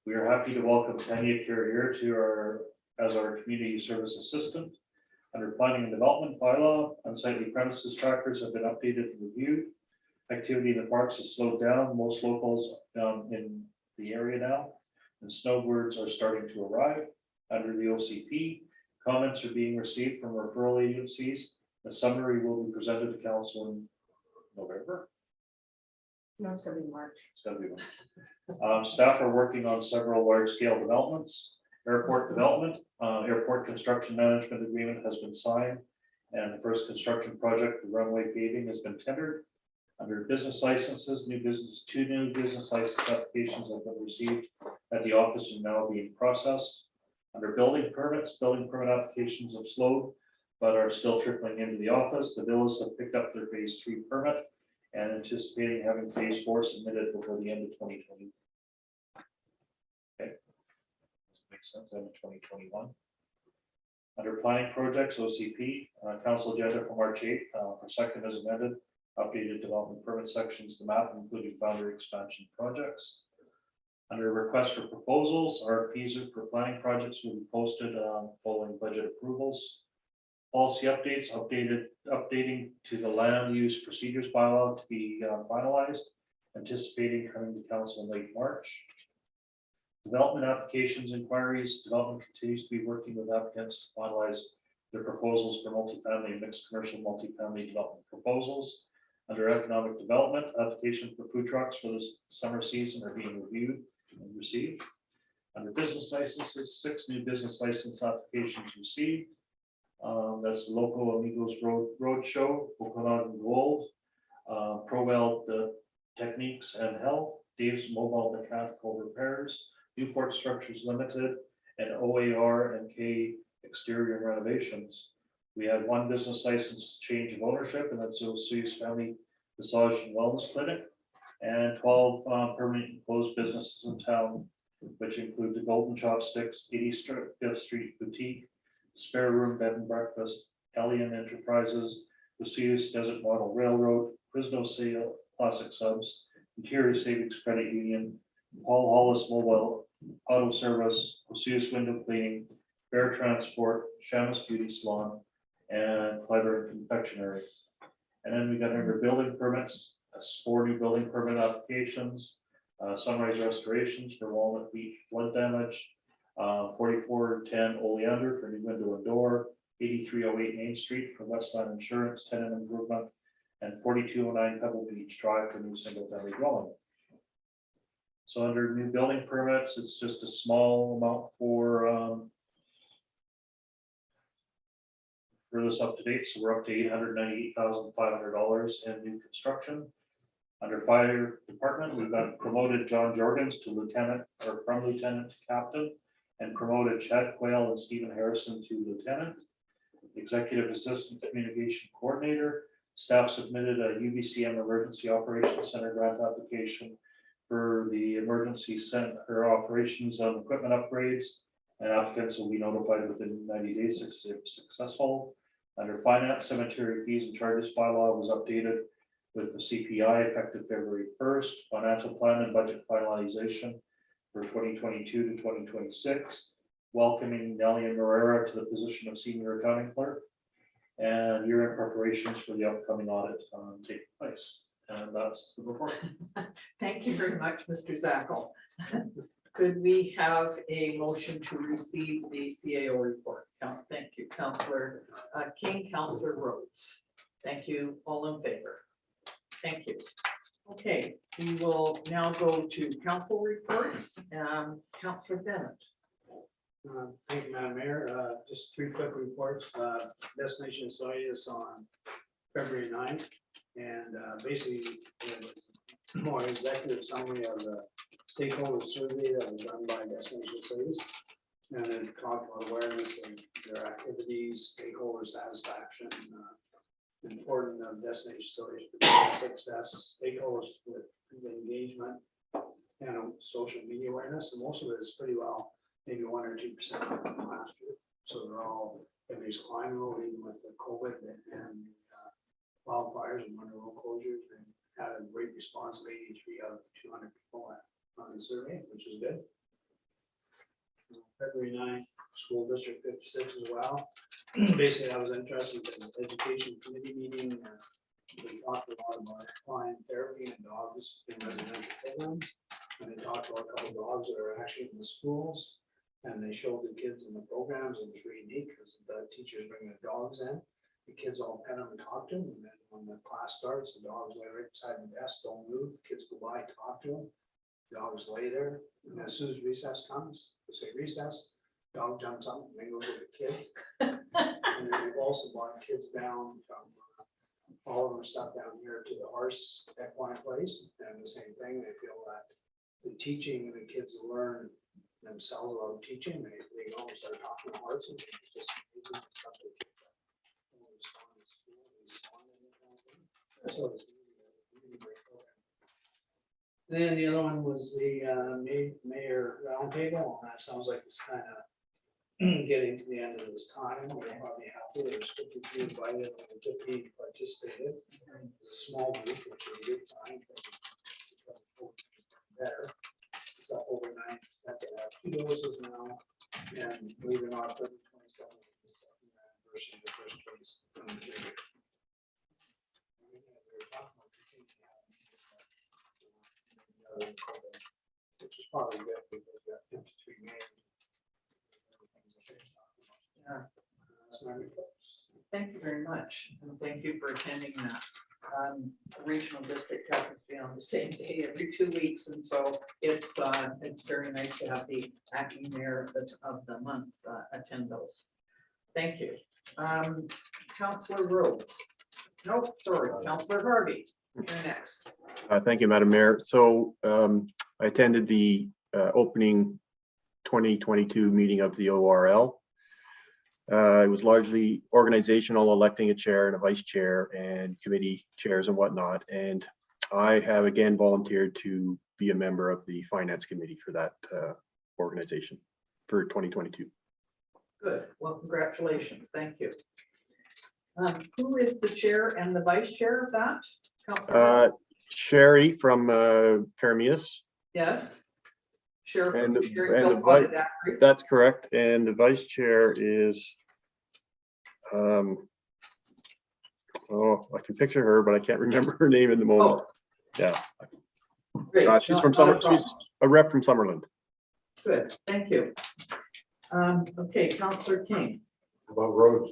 We are happy to welcome Tanya Carrier as our community service assistant. Under planning and development bylaw, unsightly premises trackers have been updated and reviewed. Activity in the parks has slowed down. Most locals in the area now, and snowbirds are starting to arrive. Under the OCP, comments are being received from referral agencies. The summary will be presented to council in November. No, it's gonna be March. It's gonna be one. Staff are working on several large-scale developments. Airport development, airport construction management agreement has been signed, and the first construction project, the runway paving, has been tendered. Under business licenses, two new business license applications have been received at the office and now being processed. Under building permits, building permit applications have slowed, but are still trickling into the office. The villas have picked up their phase 3 permit and anticipating having phase 4 submitted before the end of 2020. Okay. Makes sense, end of 2021. Under planning projects, OCP, council agenda for March 8th, for second as amended. Updated development permit sections, the map, including boundary expansion projects. Under request for proposals, RFPs for planning projects will be posted following budget approvals. Policy updates, updating to the land use procedures bylaw to be finalized, anticipating coming to council in late March. Development applications inquiries, development continues to be working with applicants to finalize their proposals for multifamily and mixed commercial multifamily development proposals. Under economic development, application for food trucks for the summer season are being reviewed and received. Under business licenses, 6 new business license applications received. That's the Local Amigos Road Show, Okanagan Gold, ProWell Techniques and Health, Dave's Mobile Mechanical Repairs, Newport Structures Limited, and OAR and K Exterior Renovations. We had one business license change of ownership, and that's Osoyoos Family Massage and Wellness Clinic. And 12 permanent enclosed businesses in town, which include the Golden Chopsticks, 85th Street Boutique, Spare Room Bed and Breakfast, Alien Enterprises, Osoyoos Desert Model Railroad, Frisno Sale Classic Subs, Interior Savings Credit Union, Paul Hollis Mobile Auto Service, Osoyoos Window Cleaning, Bear Transport, Shamus Beauty Salon, and Clever Confectionery. And then we got under building permits, 4 new building permit applications, Sunrise Restorations for Walnut Beach flood damage, 4410 Oleander for new window and door, 8308 Main Street for Westland Insurance tenant improvement, and 4209 Pebble Beach Drive for new single family dwelling. So under new building permits, it's just a small amount for this up to date, so we're up to $898,500 in new construction. Under fire department, we've got promoted John Jorgens to lieutenant, or from lieutenant to captain, and promoted Chad Quayle and Stephen Harrison to lieutenant. Executive assistant communication coordinator, staff submitted a UBCM Emergency Operations Center grant application for the emergency center operations on equipment upgrades, and applicants will be notified within 90 days if successful. Under finance, cemetery fees and charges bylaw was updated with the CPI effective February 1st, financial plan and budget finalization for 2022 to 2026, welcoming Nellie and Marrera to the position of senior accounting clerk, and year-end preparations for the upcoming audit taking place. And that's the report. Thank you very much, Mr. Zackel. Could we have a motion to receive the CAO report? Thank you, Councillor King, Councillor Rhodes. Thank you, all in favor. Thank you. Okay, we will now go to council reports. Councillor Bennett. Thank you, Madam Mayor. Just 3 quick reports. Destination Osoyoos on February 9th. And basically, it was more executive summary of the stakeholder survey that was done by Destination Osoyoos. And then talked about awareness of their activities, stakeholder satisfaction, important of Destination Osoyoos success, stakeholders with engagement, and social media awareness. And most of it is pretty well, maybe 1 or 2% from last year. So they're all, everybody's climbing over, even with the COVID and wildfires and winter road closures, and had a great response of 83 out of 200 people on the survey, which is good. February 9th, school district 56 as well. Basically, I was interested in the education committee meeting. We talked a lot about equine therapy and dogs in residential programs. And they talked about a couple of dogs that are actually in the schools. And they showed the kids in the programs, and it's really neat because the teachers bring the dogs in. The kids all pet them and talk to them. And then when the class starts, the dogs lay right beside the desk, don't move. The kids go by, talk to them. Dogs lay there. And as soon as recess comes, they say recess, dog jumps up and mingles with the kids. And then we've also brought kids down from all of them stuff down here to the horse equine place. And the same thing, they feel that the teaching and the kids learn themselves about teaching. They go and start talking to horses. And it's just amazing stuff that kids respond in school and respond in that kind of thing. So it's really great program. Then the other one was the mayor roundtable, and that sounds like it's kind of getting to the end of this time. We're probably happy there's 53 invited and 50 participated. It was a small group, which is a good sign. Better. It's up over 9%. They have 2 doses now, and believe it or not, 27 anniversary of the first case. Which is probably good because we got 53 names. Yeah. That's my report. Thank you very much, and thank you for attending that. The regional district happens to be on the same day every 2 weeks, and so it's very nice to have the acting mayor of the month attend those. Thank you. Councillor Rhodes. Nope, sorry, Councillor Harvey. You're next. Thank you, Madam Mayor. So I attended the opening 2022 meeting of the ORL. It was largely organizational, electing a chair and a vice chair and committee chairs and whatnot. And I have again volunteered to be a member of the finance committee for that organization for 2022. Good. Well, congratulations. Thank you. Who is the chair and the vice chair of that? Councillor? Sherry from Parameus. Yes. Sure. And the- Sherry and the Philpott at Aquatic. That's correct. And the vice chair is, oh, I can picture her, but I can't remember her name in the moment. Yeah, Great. she's Not- from not a Summer. problem. She's a rep from Summerland. Good. Thank you. Okay, Councillor King. About roads.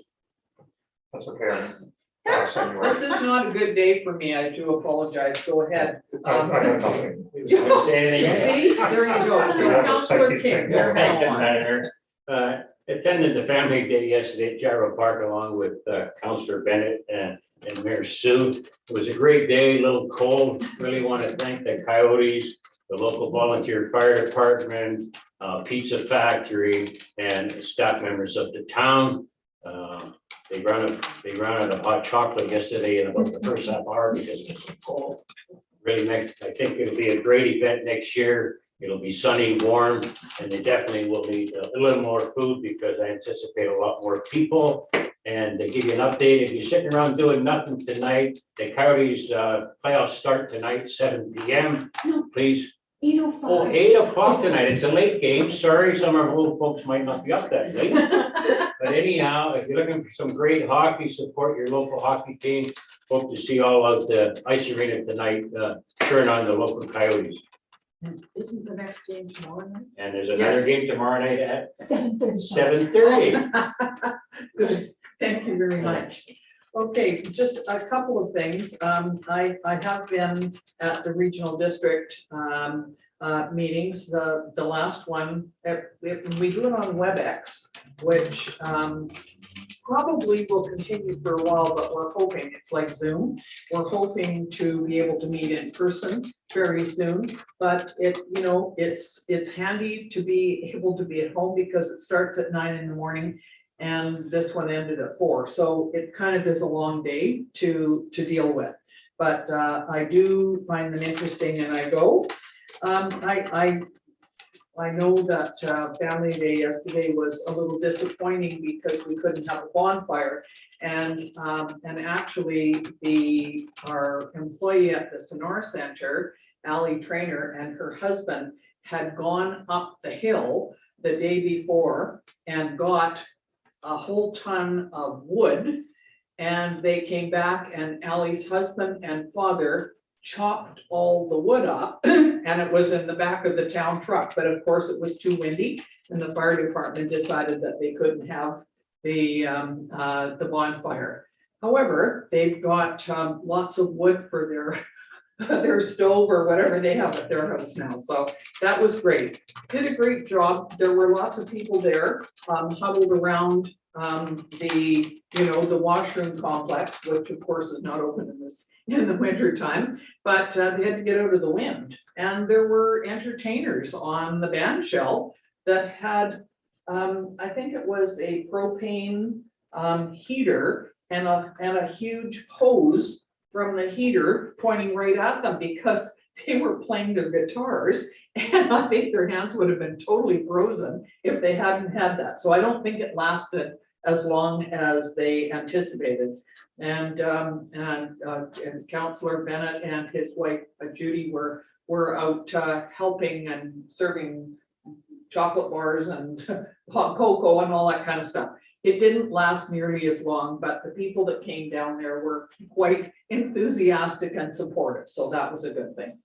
That's okay. I'll send you This is not a good day for me. I do apologize. Go ahead. I got nothing. Say anything else? See, there you go. So Yeah, Councillor thank you, King, thank you. you're Thank you, now on. Mayor. Attended the family day yesterday at Gyro Park along with Councillor Bennett and Mayor Sue. It was a great day, a little cold. Really want to thank the Coyotes, the local volunteer fire department, pizza factory, and staff members of the town. They ran out of hot chocolate yesterday in about the first half hour because it was so cold. Really, I think it'll be a great event next year. It'll be sunny, warm, and they definitely will need a little more food because I anticipate a lot more people. And they give you an update. If you're sitting around doing nothing tonight, the Coyotes playoffs start tonight, 7 p.m. Please. 8:05. Oh, 8 o'clock tonight. It's a late game. Sorry, some of our old folks might not be up that late. But anyhow, if you're looking for some great hockey, support your local hockey team. Hope to see all of the ice arena tonight, cheering on the local Coyotes. Isn't the next game tomorrow night? And there's another Yes. game tomorrow night at 7:30. 7:30. Good. Thank you very much. Okay, just a couple of things. I have been at the regional district meetings. The last one, we do it on WebEx, which probably will continue for a while, but we're hoping, it's like Zoom. We're hoping to be able to meet in person very soon, but it's handy to be able to be at home because it starts at 9 in the morning. And this one ended at 4, so it kind of is a long day to deal with. But I do find them interesting, and I go. I know that Family Day yesterday was a little disappointing because we couldn't have a bonfire, and actually our employee at the Sonora Center, Allie Trainer, and her husband had gone up the hill the day before and got a whole ton of wood, and they came back and Allie's husband and father chopped all the wood up and it was in the back of the town truck, but of course it was too windy and the fire department decided that they couldn't have the bonfire. However, they've got lots of wood for their stove or whatever they have at their house now. So that was great. Did a great job. There were lots of people there huddled around the washroom complex, which of course is not open in the winter time, but they had to get out of the wind. And there were entertainers on the band shell that had, I think it was a propane heater and a huge hose from the heater pointing right at them because they were playing their guitars. And I think their hands would have been totally frozen if they hadn't had that. So I don't think it lasted as long as they anticipated. And Councillor Bennett and his wife Judy were out helping and serving chocolate bars and hot cocoa and all that kind of stuff. It didn't last nearly as long, but the people that came down there were quite enthusiastic and supportive, so that was a good thing.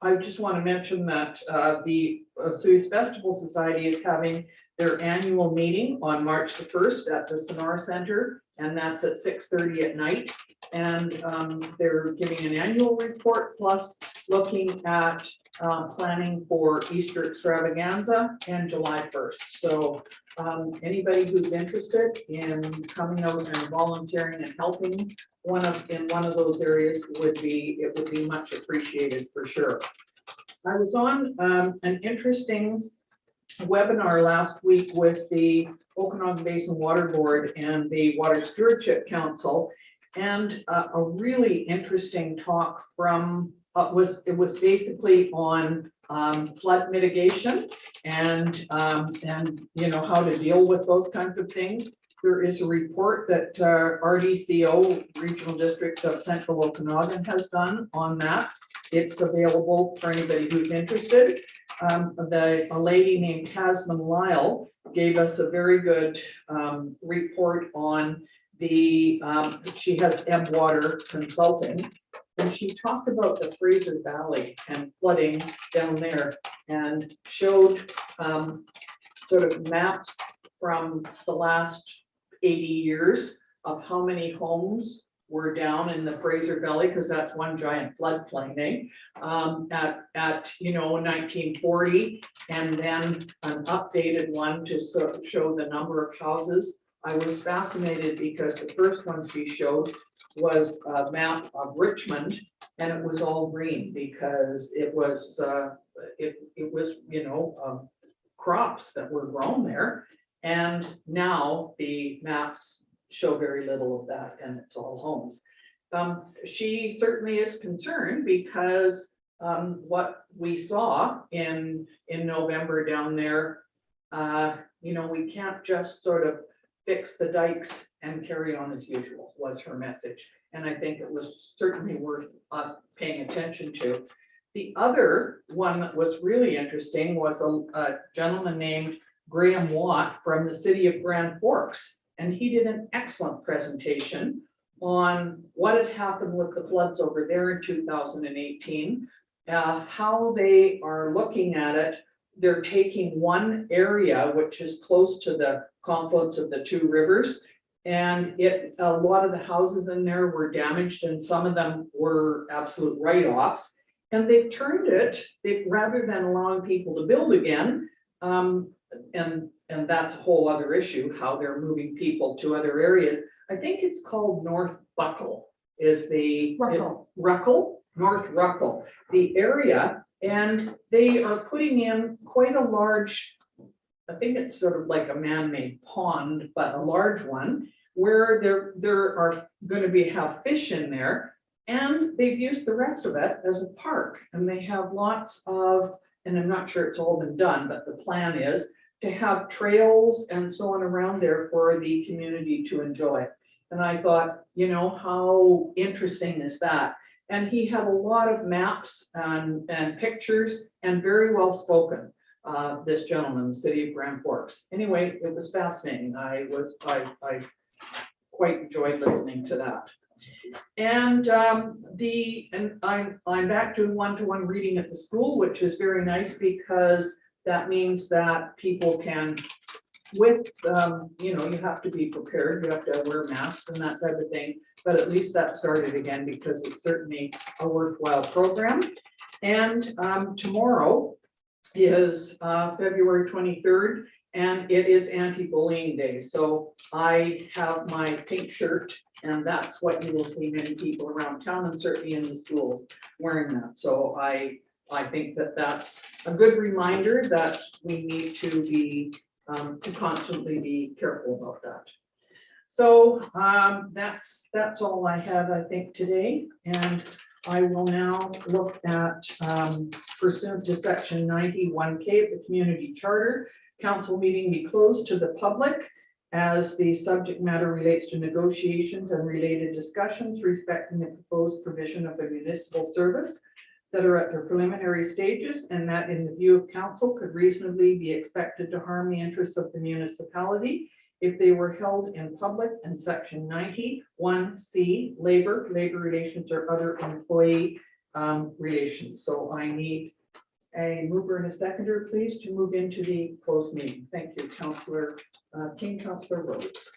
I just want to mention that the Osoyoos Festival Society is having their annual meeting on March the 1st at the Sonora Center, and that's at 6:30 at night. And they're giving an annual report plus looking at planning for Easter extravaganza and July 1st. So anybody who's interested in coming out and volunteering and helping in one of those areas would be much appreciated for sure. I was on an interesting webinar last week with the Okanagan Basin Water Board and the Water Stewardship Council. And a really interesting talk from, it was basically on flood mitigation and you know, how to deal with those kinds of things. There is a report that RDCO, Regional District of Central Okanagan, has done on that. It's available for anybody who's interested. A lady named Tasman Lyle gave us a very good report on the, she has Ebb Water Consulting, and she talked about the Fraser Valley and flooding down there and showed sort of maps from the last 80 years of how many homes were down in the Fraser Valley, because that's one giant floodplain, at you know, 1940, and then an updated one to sort of show the number of houses. I was fascinated because the first one she showed was a map of Richmond, and it was all green because it was you know, crops that were grown there. And now the maps show very little of that, and it's all homes. She certainly is concerned because what we saw in November down there, you know, we can't just sort of fix the dikes and carry on as usual, was her message. And I think it was certainly worth us paying attention to. The other one that was really interesting was a gentleman named Graham Watt from the city of Grand Forks. And he did an excellent presentation on what had happened with the floods over there in 2018, how they are looking at it. They're taking one area, which is close to the confluence of the two rivers, and a lot of the houses in there were damaged, and some of them were absolute write-offs. And they've turned it, rather than allowing people to build again, and that's a whole other issue, how they're moving people to other areas. I think it's called North Buckle is the North Ruckle, the area, and they are putting in quite a large, I think it's sort of like a man-made pond, but a large one, where there are going to have fish in there, and they've used the rest of it as a park, and they have lots of, and I'm not sure it's all been done, but the plan is to have trails and so on around there for the community to enjoy. And I thought, you know, how interesting is that? And he had a lot of maps and pictures, and very well spoken, this gentleman, the city of Grand Forks. Anyway, it was fascinating. I quite enjoyed listening to that. And I'm back to one-to-one reading at the school, which is very nice because that means that people can, with, you know, you have to be prepared, you have to wear masks and that type of thing, but at least that started again because it's certainly a worthwhile program. And tomorrow is February 23rd, and it is anti-bullying day. So I have my pink shirt, and that's what you will see many people around town and certainly in the schools wearing that. So I think that that's a good reminder that we need to be to constantly be careful about that. So that's all I have, I think, today. And I will now look at pursuant to section 91K of the Community Charter, council meeting be closed to the public as the subject matter relates to negotiations and related discussions respecting the proposed provision of a municipal service that are at their preliminary stages, and that in the view of council could reasonably be expected to harm the interests of the municipality if they were held in public, and section 91C, labor relations or other employee relations. So I need a mover and a seconder, please, to move into the closed meeting. Thank you, Councillor King, Councillor Rhodes.